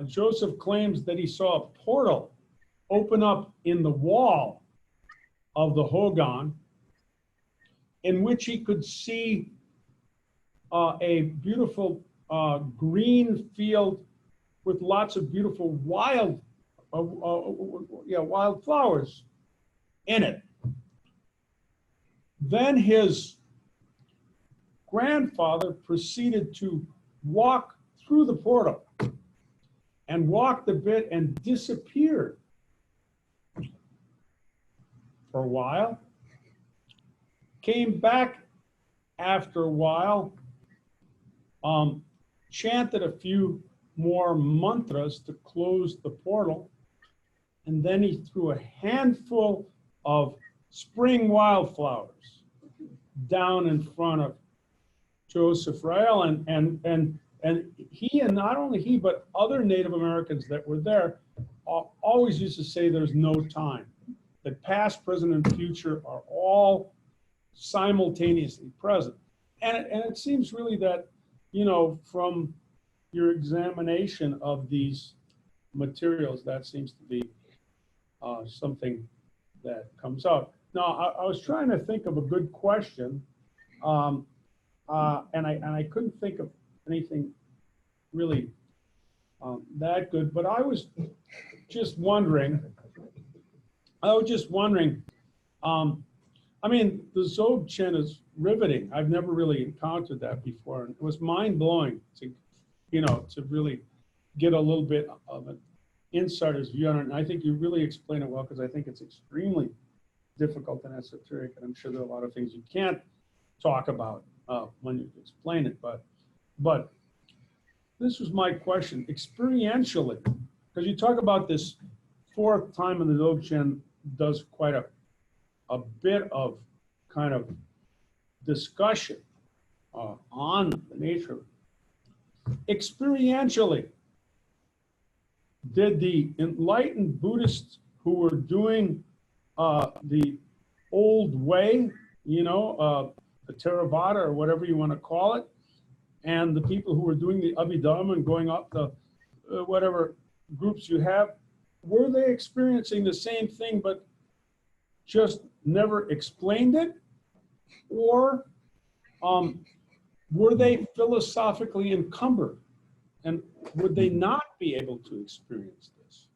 Joseph claims that he saw a portal open up in the wall of the hogan, in which he could see a beautiful green field with lots of beautiful wild flowers in it. Then his grandfather proceeded to walk through the portal and walked a bit and disappeared for a while, came back after a while, chanted a few more mantras to close the portal, and then he threw a handful of spring wildflowers down in front of Joseph Rael, and he, and not only he, but other Native Americans that were there, always used to say there's no time, that past, present, and future are all simultaneously present. And it seems really that, from your examination of these materials, that seems to be something that comes up. Now, I was trying to think of a good question, and I couldn't think of anything really that good, but I was just wondering, I mean, the Dzogchen is riveting. I've never really encountered that before. And it was mind-blowing to, to really get a little bit of an insider's view on it. And I think you really explain it well, because I think it's extremely difficult and esoteric. And I'm sure there are a lot of things you can't talk about when you explain it. But this was my question. Experientially, because you talk about this fourth time in the Dzogchen does quite a bit of kind of discussion on the nature. Experientially, did the enlightened Buddhists who were doing the old way, the Theravada or whatever you want to call it, and the people who were doing the Abhidharma and going up the whatever groups you have, were they experiencing the same thing but just never explained it? Or were they philosophically encumbered? And would they not be able to experience this?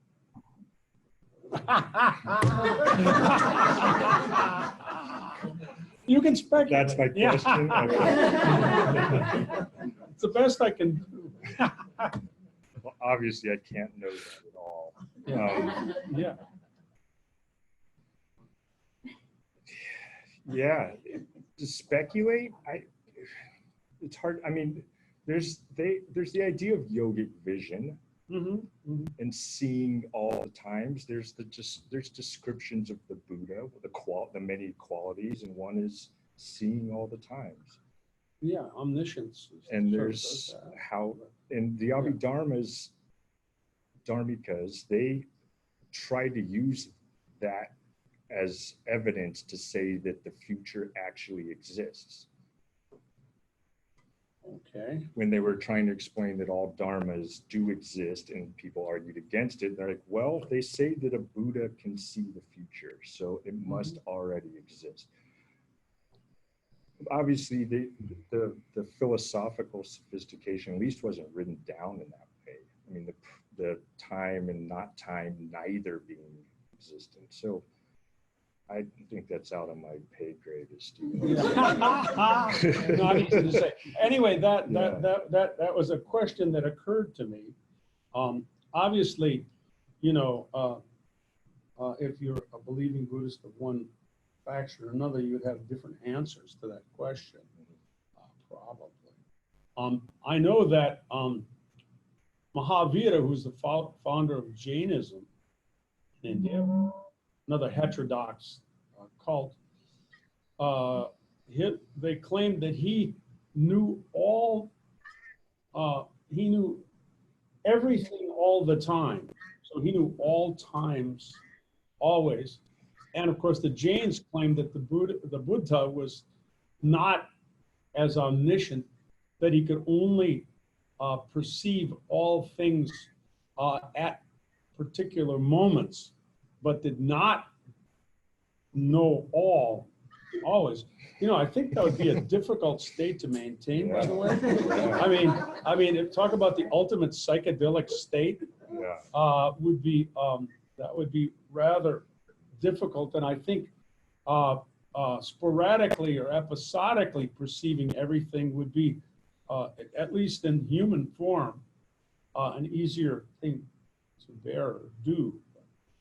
You can speculate. That's my Yeah. question. Okay. It's the best I can do. Well, obviously, I can't know that at all. Yeah. Yeah, to speculate, it's hard. I mean, there's the idea of yogic vision and seeing all the times. There's descriptions of the Buddha, the many qualities, and one is seeing all the times. Yeah, omniscience. And there's how, and the Abhidharmas, Dharmikas, they try to use that as evidence to say that the future actually exists. Okay. When they were trying to explain that all dharmas do exist and people argued against it, they're like, well, they say that a Buddha can see the future, so it must already exist. Obviously, the philosophical sophistication at least wasn't written down in that way. I mean, the time and not time neither being existent. So I think that's out of my pay grade as Steve. Not easy to say. Anyway, that was a question that occurred to me. Obviously, you know, if you're a believing Buddhist of one faction or another, you would have different answers to that question, probably. I know that Mahavira, who's the founder of Jainism in India, another heterodox cult, they claimed that he knew everything all the time. So he knew all times, always. And of course, the Jains claimed that the Buddha was not as omniscient, that he could only perceive all things at particular moments, but did not know all always. You know, I think that would be a difficult state to maintain, by the way. I mean, talk about the ultimate psychedelic state, would be that would be rather difficult. And I think sporadically or episodically perceiving everything would be, at least in human form, an easier thing to bear or do.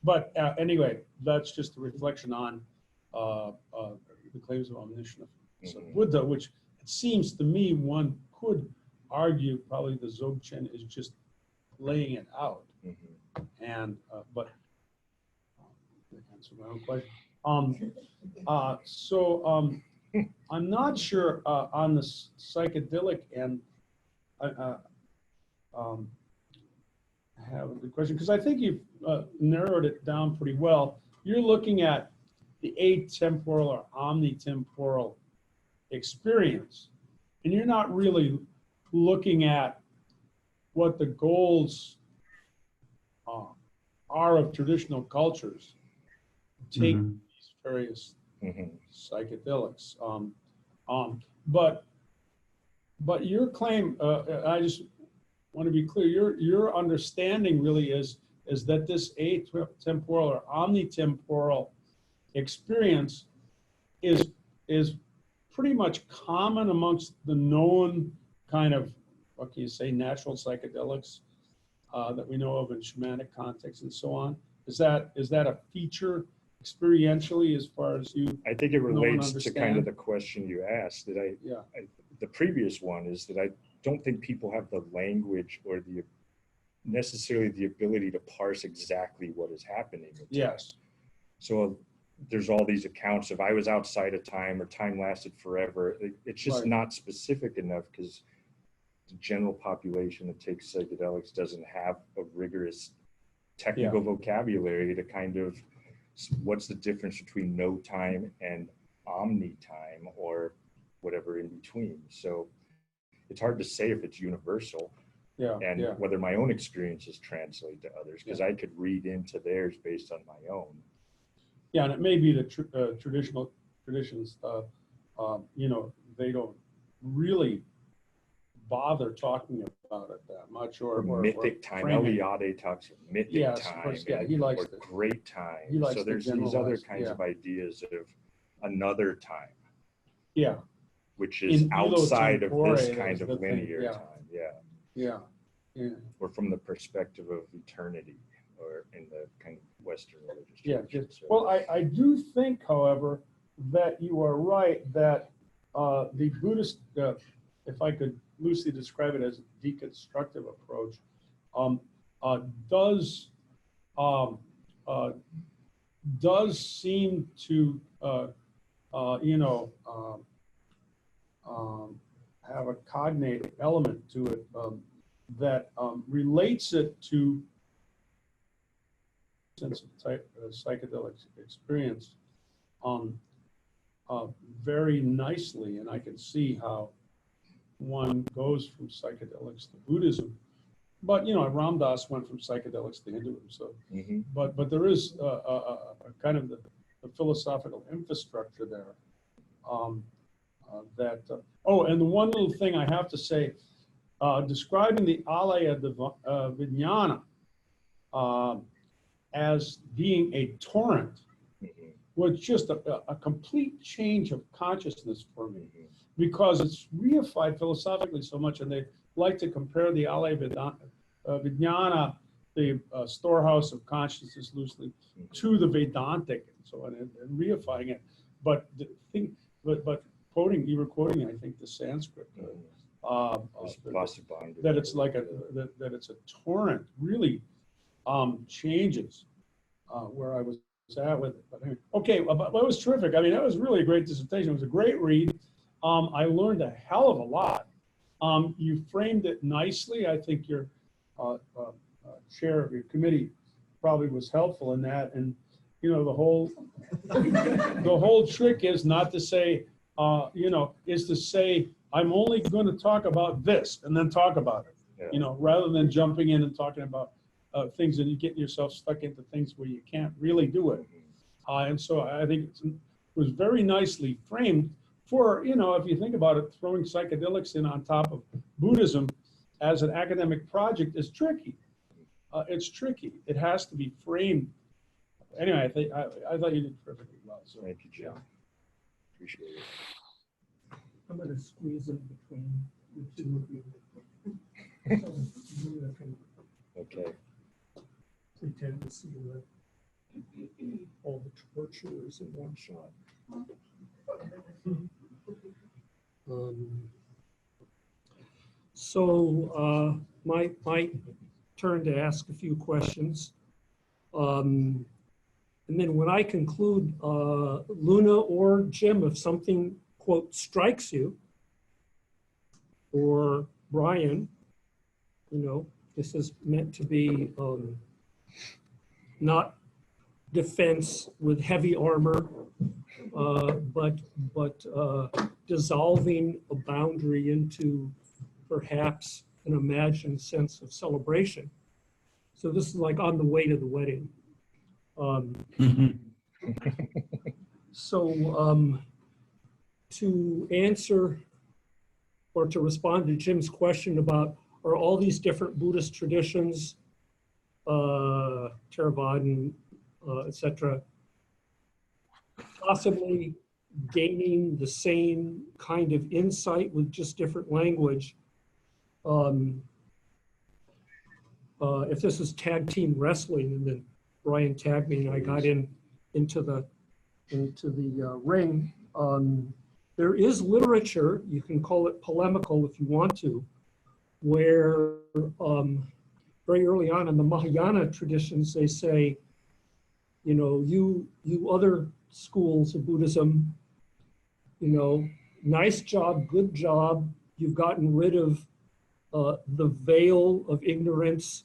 But anyway, that's just a reflection on the claims of omniscience of Buddha, which it seems to me one could argue probably the Dzogchen is just laying it out. And but to answer my own question. I'm not sure on the psychedelic end. I have a good question because I think you've narrowed it down pretty well. You're looking at the atemporal or omnitemporal experience, and you're not really looking at what the goals are of traditional cultures. Take these various psychedelics, but your claim, I just want to be clear, your understanding really is that this atemporal or omnitemporal experience is pretty much common amongst the known kind of, what can you say, natural psychedelics that we know of in shamanic contexts and so on. Is that a feature experientially as far as you? I think it relates to kind of the question you asked. The previous one is that I don't think people have the language or necessarily the ability to parse exactly what is happening. Yes. So there's all these accounts of I was outside of time or time lasted forever. It's just not specific enough because the general population that takes psychedelics doesn't have a rigorous technical vocabulary to kind of, what's the difference between no time and omni time or whatever in between. So it's hard to say if it's universal and whether my own experiences translate to others, because I could read into theirs based on my own. Yeah, and it may be the traditional traditions, you know, they don't really bother talking about it that much, or mythic time. frame it. Eliade talks of mythic Yes, of time, course, yeah, and- he likes or to- great time. he likes So to there's these other generalize, kinds yeah. of ideas of another time, Yeah, which is outside of this Indo-Tempore kind is of the thing, linear yeah. time. Yeah. yeah, yeah. Or from the perspective of eternity, or in the kind of Western religious Yeah, tradition. So- well, I do think, however, that you are right that the Buddhist, if I could loosely describe it as a deconstructive approach, does seem to, have a cognate element to it that relates it to sense of psychedelic experience very nicely, and I can see how one goes from psychedelics to Buddhism. But Ram Dass went from psychedelics to Hinduism. So, Mhm. but there is a kind of the philosophical infrastructure there. Oh, and the one little thing I have to say, describing the Alaya Vijnana as being a torrent Mhm. was just a complete change of consciousness for me, Mhm. because it's reified philosophically so much, and they like to compare the Alaya Vijnana, the storehouse of consciousness loosely, to the Vedantic and so on, and reifying it. But the thing, but quoting, you were quoting, I think, the Sanskrit, Vasubandhu. that it's like that it's a torrent, really changes where I was at with it. But anyway, okay, but it was terrific. I mean, that was really a great dissertation. It was a great read. I learned a hell of a lot. You framed it nicely. I think your chair of your committee probably was helpful in that. And the whole trick is not to say, is to say, I'm only going to talk about this and then talk about it, Yeah. rather than jumping in and talking about things and you get yourself stuck into things where you can't really do it. And so I think it was very nicely framed for, if you think about it, throwing psychedelics in on top of Buddhism as an academic project is tricky. It's tricky. It has to be framed. Anyway, I thought you did perfectly well. So Thank you, Jim. Appreciate it. I'm going to squeeze in between the two of you. So you can Okay. pretend to see all the torturers in one shot. So my turn to ask a few questions. And then when I conclude, Luna or Jim, if something, quote, strikes you, or Brian, this is meant to be not defense with heavy armor, but dissolving a boundary into perhaps an imagined sense of celebration. So this is like on the way to the wedding. So to answer or to respond to Jim's question about, are all these different Buddhist traditions, Theravadan, etc., possibly gaining the same kind of insight with just different language? If this is tag team wrestling, and then Brian tagged me and I got into the ring, there is literature, you can call it polemical if you want to, where very early on in the Mahayana traditions, they say, you other schools of Buddhism, nice job, good job. You've gotten rid of the veil of ignorance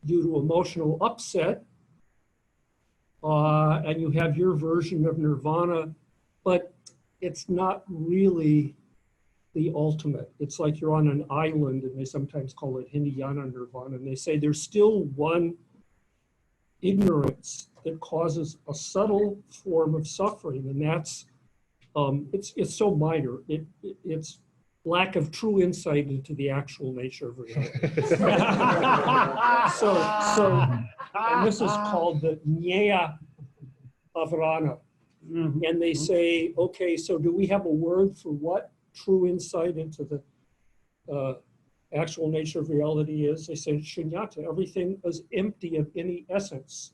due to emotional upset. And you have your version of nirvana, but it's not really the ultimate. It's like you're on an island, and they sometimes call it Hinayana nirvana, and they say there's still one ignorance that causes a subtle form of suffering, and that's it's so minor. It's lack of true insight into the actual nature of reality. And this is called the Nyaya Avarana. And they say, okay, so do we have a word for what true insight into the actual nature of reality is? They say shunyata, everything is empty of any essence.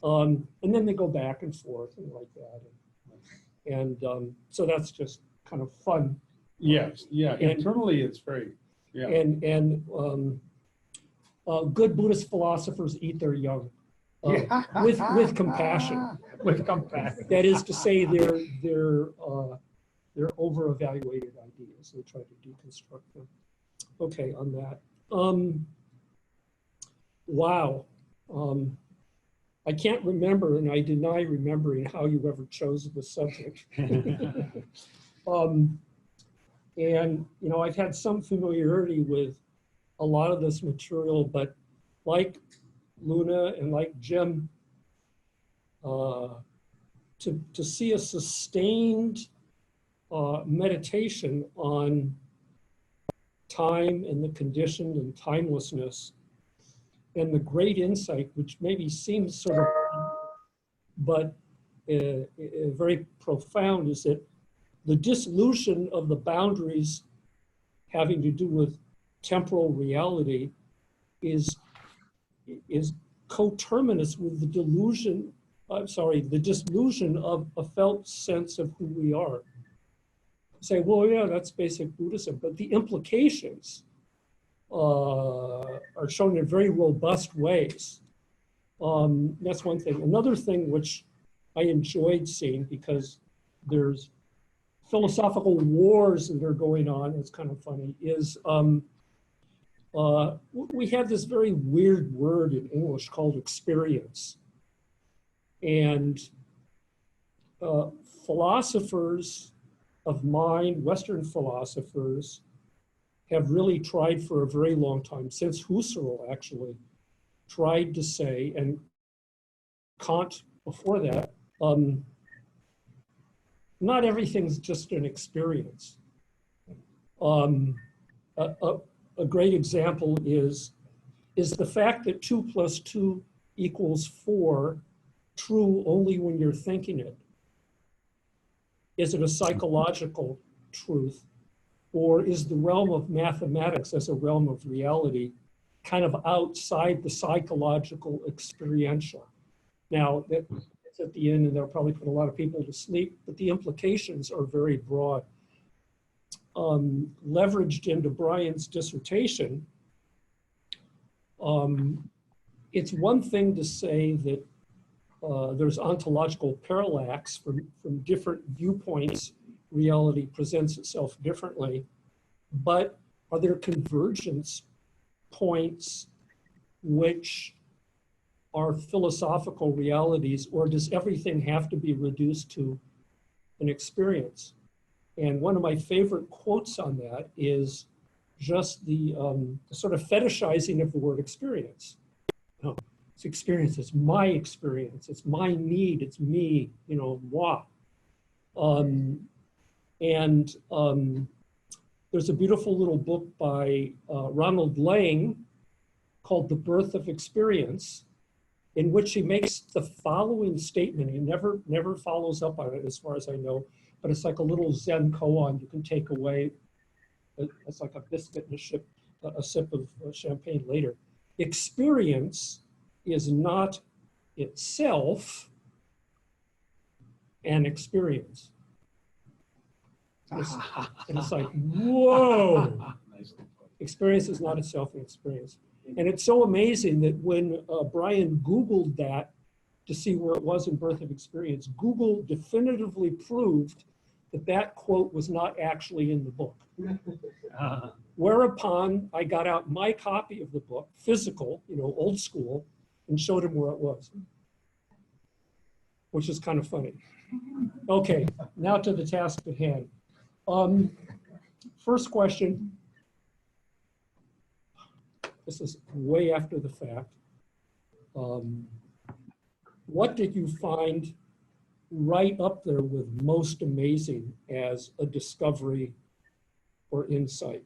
And then they go back and forth and like that. And so that's just kind of fun. Yes, yeah, And- internally it's very, yeah. And good Buddhist philosophers eat their young with compassion. With compassion. That is to say, they're over-evaluated ideas. They try to deconstruct them. Okay, on that. Wow. I can't remember, and I deny remembering how you ever chose the subject. And, you know, I've had some familiarity with a lot of this material, but like Luna and like Jim, to see a sustained meditation on time and the conditioned and timelessness and the great insight, which maybe seems sort of, but very profound, is that the dissolution of the boundaries having to do with temporal reality is coterminous with the delusion, the dissolution of a felt sense of who we are. Say, well, yeah, that's basic Buddhism, but the implications are shown in very robust ways. That's one thing. Another thing which I enjoyed seeing, because there's philosophical wars that are going on, it's kind of funny, is we have this very weird word in English called experience. And philosophers of mind, Western philosophers, have really tried for a very long time, since Husserl actually, tried to say, and Kant before that, not everything's just an experience. A great example is the fact that 2 + 2 = 4 true only when you're thinking it? Is it a psychological truth? Or is the realm of mathematics as a realm of reality kind of outside the psychological experiential? Now, it's at the end and they'll probably put a lot of people to sleep, but the implications are very broad. Leveraged into Brian's dissertation, it's one thing to say that there's ontological parallax from different viewpoints. Reality presents itself differently, but are there convergence points which are philosophical realities, or does everything have to be reduced to an experience? And one of my favorite quotes on that is just the sort of fetishizing of the word experience. No, it's experience, it's my experience, it's my need, it's me, you know, moi. There's a beautiful little book by Ronald Lang called The Birth of Experience, in which he makes the following statement. He never follows up on it as far as I know, but it's like a little Zen koan you can take away. It's like a biscuit and a sip of champagne later. Experience is not itself an experience. And it's like, whoa. Experience is not itself an experience. And it's so amazing that when Brian Googled that to see where it was in Birth of Experience, Google definitively proved that that quote was not actually in the book. Whereupon I got out my copy of the book, physical, you know, old school, and showed him where it was, which is kind of funny. Okay, now to the task at hand. First question. This is way after the fact. What did you find right up there with most amazing as a discovery or insight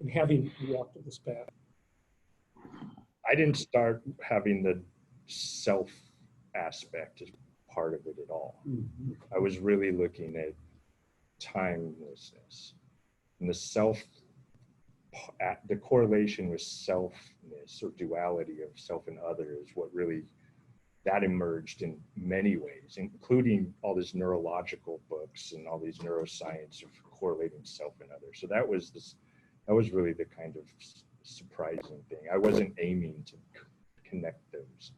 in having walked this path? I didn't start having the self aspect as part of it at all. I was really looking at timelessness and the correlation with selfness or duality of self and other is what really that emerged in many ways, including all these neurological books and all these neuroscience of correlating self and other. So that was really the kind of surprising thing. I wasn't aiming to connect those.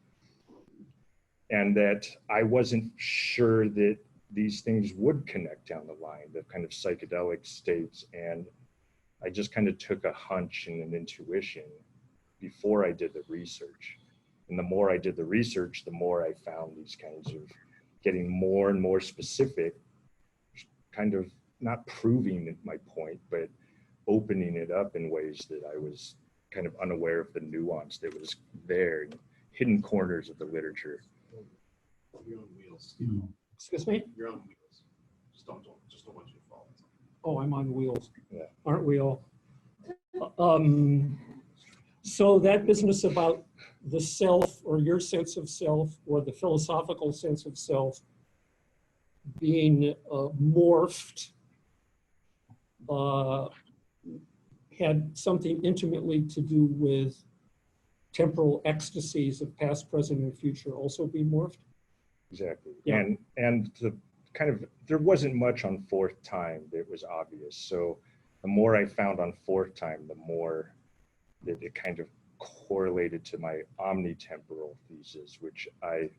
And that I wasn't sure that these things would connect down the line, the kind of psychedelic states. And I just kind of took a hunch and an intuition before I did the research. And the more I did the research, the more I found these kinds of getting more and more specific, kind of not proving my point, but opening it up in ways that I was kind of unaware of the nuance that was there in hidden corners of the literature. You're on wheels. Excuse me? You're on wheels. Just don't want you to fall. Oh, I'm on wheels. Yeah. Aren't we all? So that business about the self or your sense of self or the philosophical sense of self being morphed had something intimately to do with temporal ecstasies of past, present, and future also being morphed? Exactly. Yeah. And the kind of, there wasn't much on fourth time that was obvious. So the more I found on fourth time, the more that it kind of correlated to my omnitemporal thesis, which I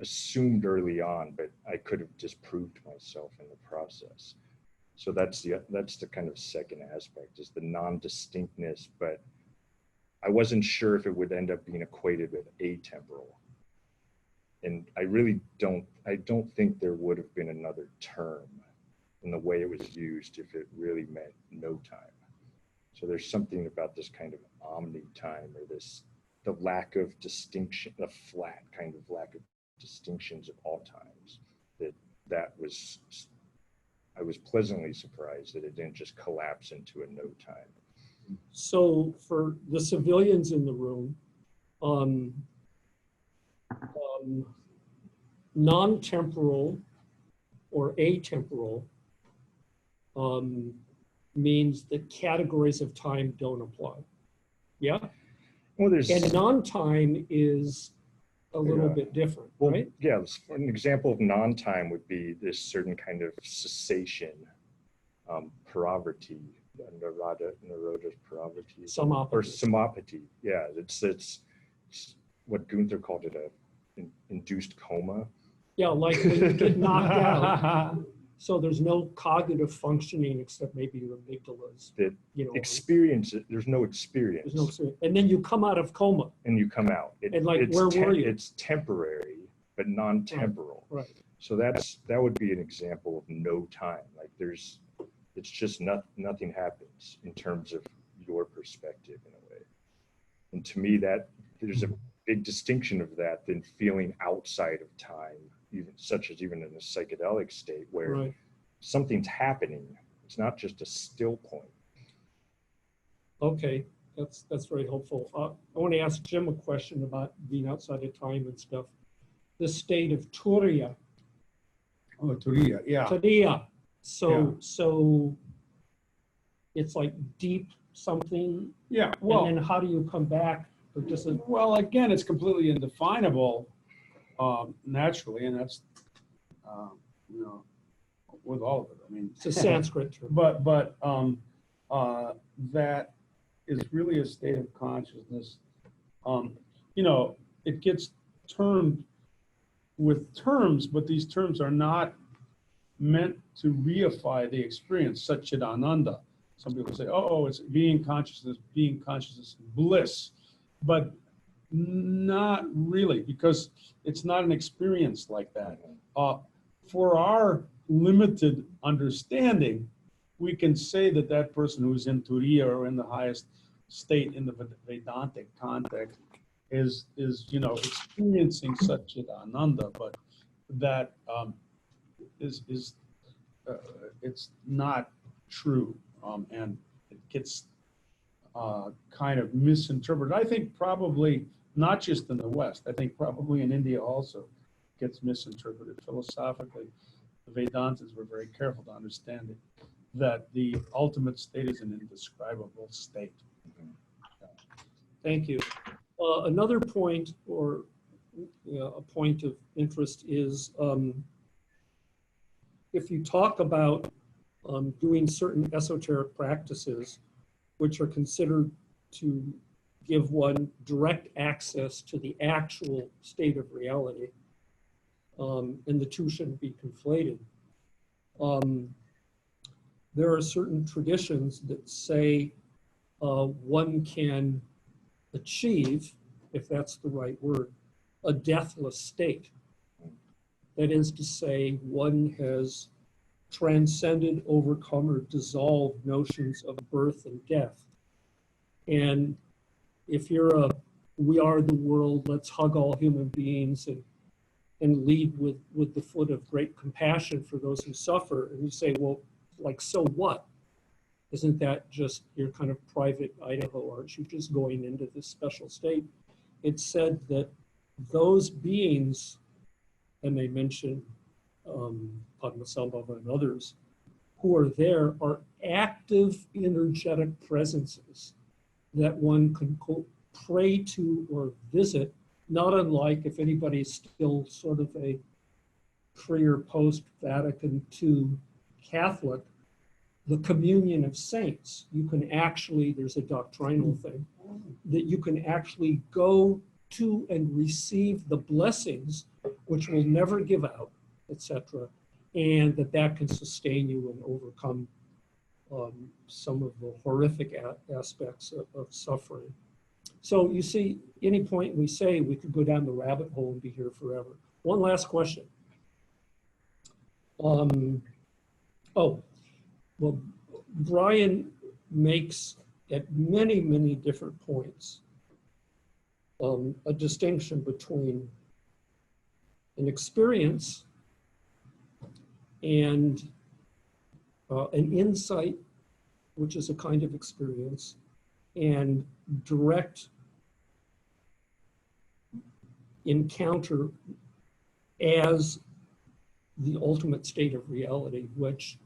assumed early on, but I could have disproved myself in the process. So that's the kind of second aspect, is the non-distinctness, but I wasn't sure if it would end up being equated with atemporal. And I don't think there would have been another term in the way it was used if it really meant no time. So there's something about this kind of omni-time, or the lack of distinction, the flat kind of lack of distinctions of all times, I was pleasantly surprised that it didn't just collapse into a no time. So for the civilians in the room, non-temporal or atemporal means that categories of time don't apply. Yeah? Well, And non-time is a little Yeah. bit different, Well, right? yeah, an example of non-time would be this certain kind of cessation, paravritti, naroda paravritti, or Samapati. samapati. Yeah, it's what Gunther called it, an induced coma. Yeah, like when you get knocked out. So there's no cognitive functioning except maybe your amygdalas. That You know, experience, there's no experience. there's no, and then you come out of coma. And you come out. And like, where were you? It's temporary, but non-temporal. Right. So that would be an example of no time. Like it's just nothing happens in terms of your perspective in a way. And to me, that there's a big distinction of that than feeling outside of time, even in a psychedelic state where Right. something's happening. It's not just a still point. Okay, that's very helpful. I want to ask Jim a question about being outside of time and stuff. The state of Turiya. Oh, Turiya, yeah. Turiya. Yeah. So it's like deep something. Yeah, And well, then how do you come back? Or just a, well, again, it's completely indefinable naturally, and that's, with all of it. I mean, it's a Sanskrit term. but that is really a state of consciousness. It gets termed with terms, but these terms are not meant to reify the experience, Satchidananda. Some people say, oh, it's being consciousness, bliss, but not really, because it's not an experience like that. For our limited understanding, we can say that that person who's in Turiya or in the highest state in the Vedantic context is experiencing Satchidananda, but that is it's not true, and it gets kind of misinterpreted. I think probably not just in the West. I think probably in India also gets misinterpreted philosophically. The Vedantas were very careful to understand it, that the ultimate state is an indescribable state. Thank you. Another point, or a point of interest, is if you talk about doing certain esoteric practices, which are considered to give one direct access to the actual state of reality, and the two shouldn't be conflated. There are certain traditions that say one can achieve, if that's the right word, a deathless state. That is to say, one has transcended, overcome, or dissolved notions of birth and death. And if you're a, we are the world, let's hug all human beings and lead with the foot of great compassion for those who suffer, and you say, well, like, so what? Isn't that just your kind of private Idaho? Aren't you just going into this special state? It's said that those beings, and they mention Padmasambhava and others, who are there are active energetic presences that one can pray to or visit, not unlike, if anybody's still sort of a pre or post Vatican II Catholic, the communion of saints. You can actually, there's a doctrinal thing, that you can actually go to and receive the blessings, which will never give out, etc., and that can sustain you and overcome some of the horrific aspects of suffering. So you see, any point we say, we could go down the rabbit hole and be here forever. One last question. Oh, well, Brian makes at many, many different points a distinction between an experience and an insight, which is a kind of experience, and direct encounter as the ultimate state of reality, which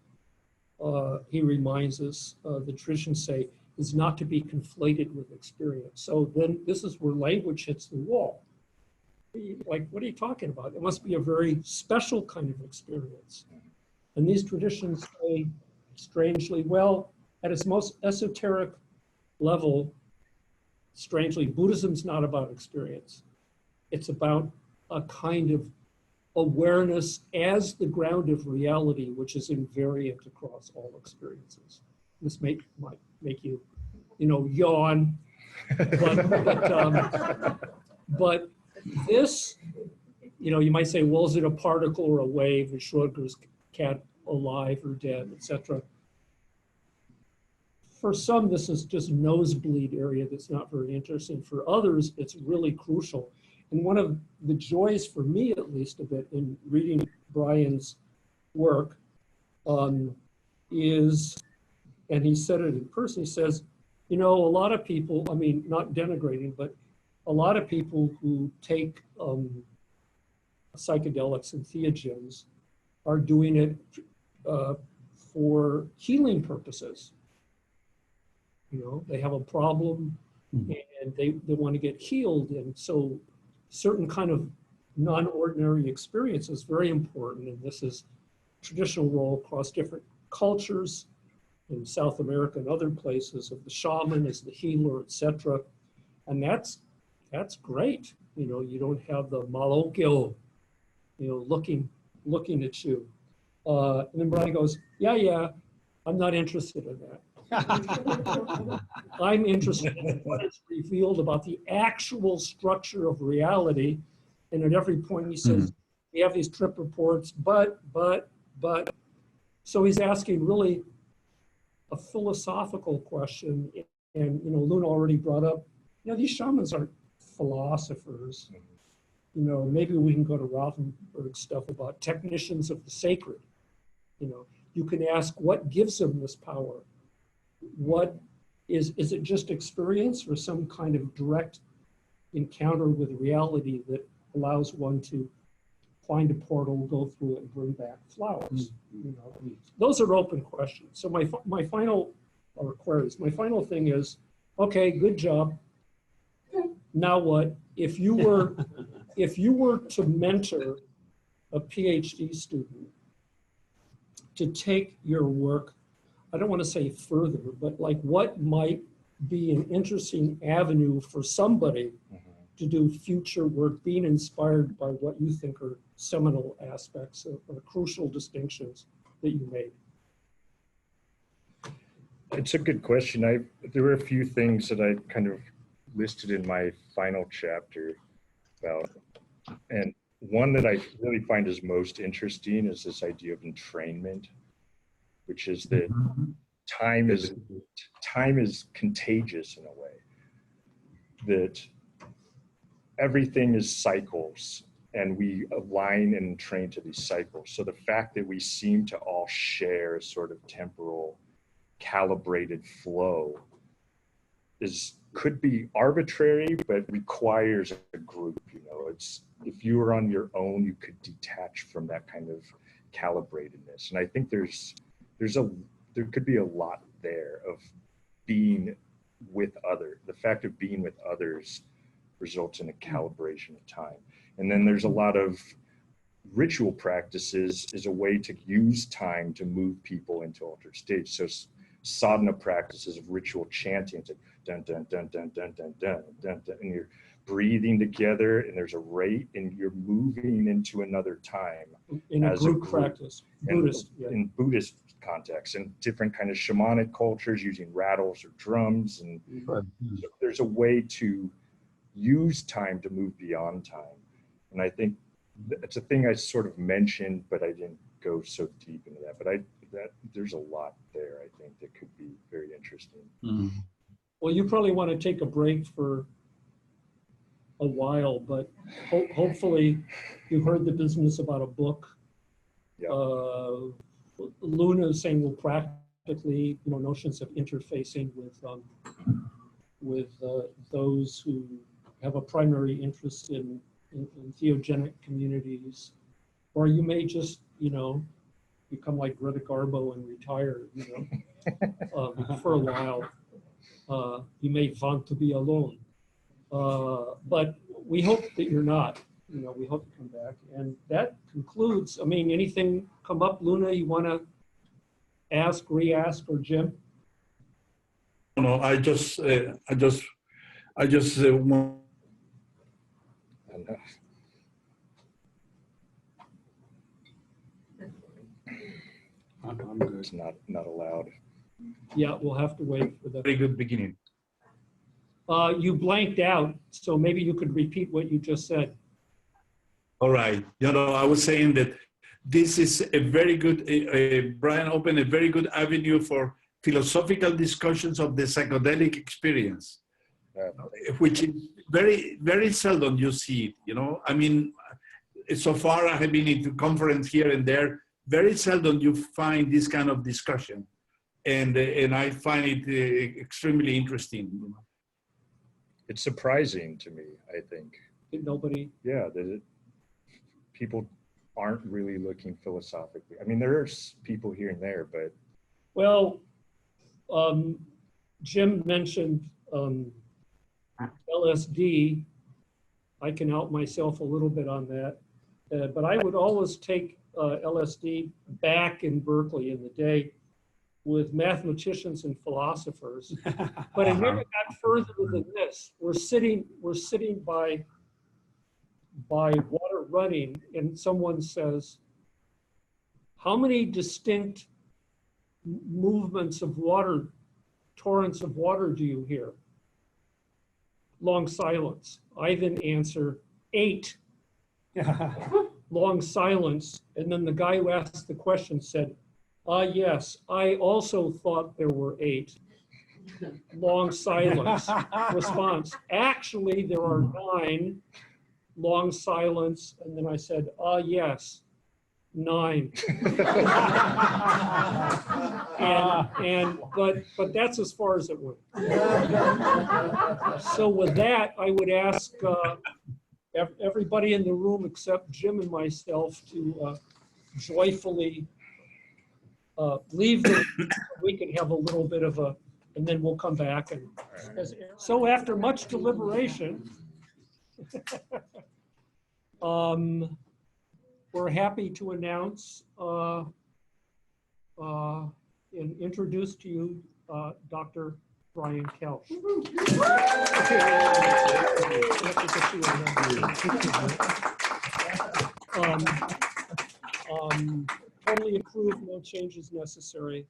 he reminds us, the traditions say, is not to be conflated with experience. So then this is where language hits the wall. Like, what are you talking about? It must be a very special kind of experience. And these traditions say, strangely, well, at its most esoteric level, strangely, Buddhism's not about experience. It's about a kind of awareness as the ground of reality, which is invariant across all experiences. This might make you, yawn, but this, you might say, well, is it a particle or a wave? Is Schrödinger's cat alive or dead, etc.? For some, this is just nosebleed area that's not very interesting. For others, it's really crucial. And one of the joys, for me at least, a bit in reading Brian's work is, and he said it in person, he says, a lot of people, I mean, not denigrating, but a lot of people who take psychedelics and theogens are doing it for healing purposes. They have a problem and they want to get healed. And so certain kind of non-ordinary experience is very important. And this is traditional role across different cultures in South America and other places of the shaman as the healer, etc. And that's great. You don't have the malokyo, looking at you. And then Brian goes, yeah, I'm not interested in that. I'm interested in what is revealed about the actual structure of reality. And at every point he says, we have these trip reports, but. So he's asking really a philosophical question. And, Luna already brought up, these shamans aren't philosophers. Maybe we can go to Rothenberg's stuff about technicians of the sacred. You can ask what gives them this power? What is it just experience or some kind of direct encounter with reality that allows one to find a portal, go through it, and bring back flowers? You know, those are open questions. So my final, or queries, my final thing is, okay, good job. Now what? If you were to mentor a PhD student to take your work, I don't want to say further, but like what might be an interesting avenue for somebody to do future work, being inspired by what you think are seminal aspects or crucial distinctions that you made? It's a good question. There were a few things that I kind of listed in my final chapter about, and one that I really find is most interesting is this idea of entrainment, which is that time is contagious in a way, that everything is cycles and we align and train to these cycles. So the fact that we seem to all share a sort of temporal calibrated flow could be arbitrary, but requires a group. You know, it's, if you were on your own, you could detach from that kind of calibratedness. And I think there could be a lot there of being with others. The fact of being with others results in a calibration of time. And then there's a lot of ritual practices is a way to use time to move people into altered states. So sadhana practices of ritual chanting, it's like dun dun dun dun dun dun dun dun dun, and you're breathing together, and there's a rate, and you're moving into another time In a group practice, Buddhist, in Buddhist context, and different kind of shamanic cultures using rattles or drums, and so there's a way to use time to move beyond time. And I think it's a thing I sort of mentioned, but I didn't go so deep into that. But there's a lot there, I think, that could be very interesting. Well, you probably want to take a break for a while, but hopefully you heard the business about a book. Yeah. Luna is saying, well, practically, you know, notions of interfacing with those who have a primary interest in theogenic communities, or you may just, you know, become like Greta Garbo and retire, you know, for a while. You may want to be alone, but we hope that you're not. You know, we hope you come back. And that concludes. I mean, anything come up, Luna, you want to ask, re-ask, or Jim? No, I just want. I'm good. It's not allowed. Yeah, we'll have to wait for the. Very good beginning. You blanked out, so maybe you could repeat what you just said. All right. You know, I was saying that this is a very good, Brian opened a very good avenue for philosophical discussions of the psychedelic experience, which is very, very seldom you see it, you know. I mean, so far I have been into conference here and there, very seldom you find this kind of discussion. And I find it extremely interesting. You know? It's surprising to me, I think. Nobody. Yeah, that people aren't really looking philosophically. I mean, there's people here and there, but. Well, Jim mentioned LSD. I can out myself a little bit on that, but I would always take LSD back in Berkeley in the day with mathematicians and philosophers, but it never got further than this. We're sitting by water running, and someone says, how many distinct movements of water, torrents of water do you hear? Long silence. I then answer, 8. Long silence. And then the guy who asked the question said, yes, I also thought there were 8. Long silence. Response, actually there are 9. Long silence. And then I said, yes, 9. But that's as far as it went. So with that, I would ask everybody in the room except Jim and myself to joyfully leave. We can have a little bit of a, and then we'll come back. And so after much deliberation, we're happy to announce and introduce to you Dr. Brian Kelch. Totally approved, no changes necessary.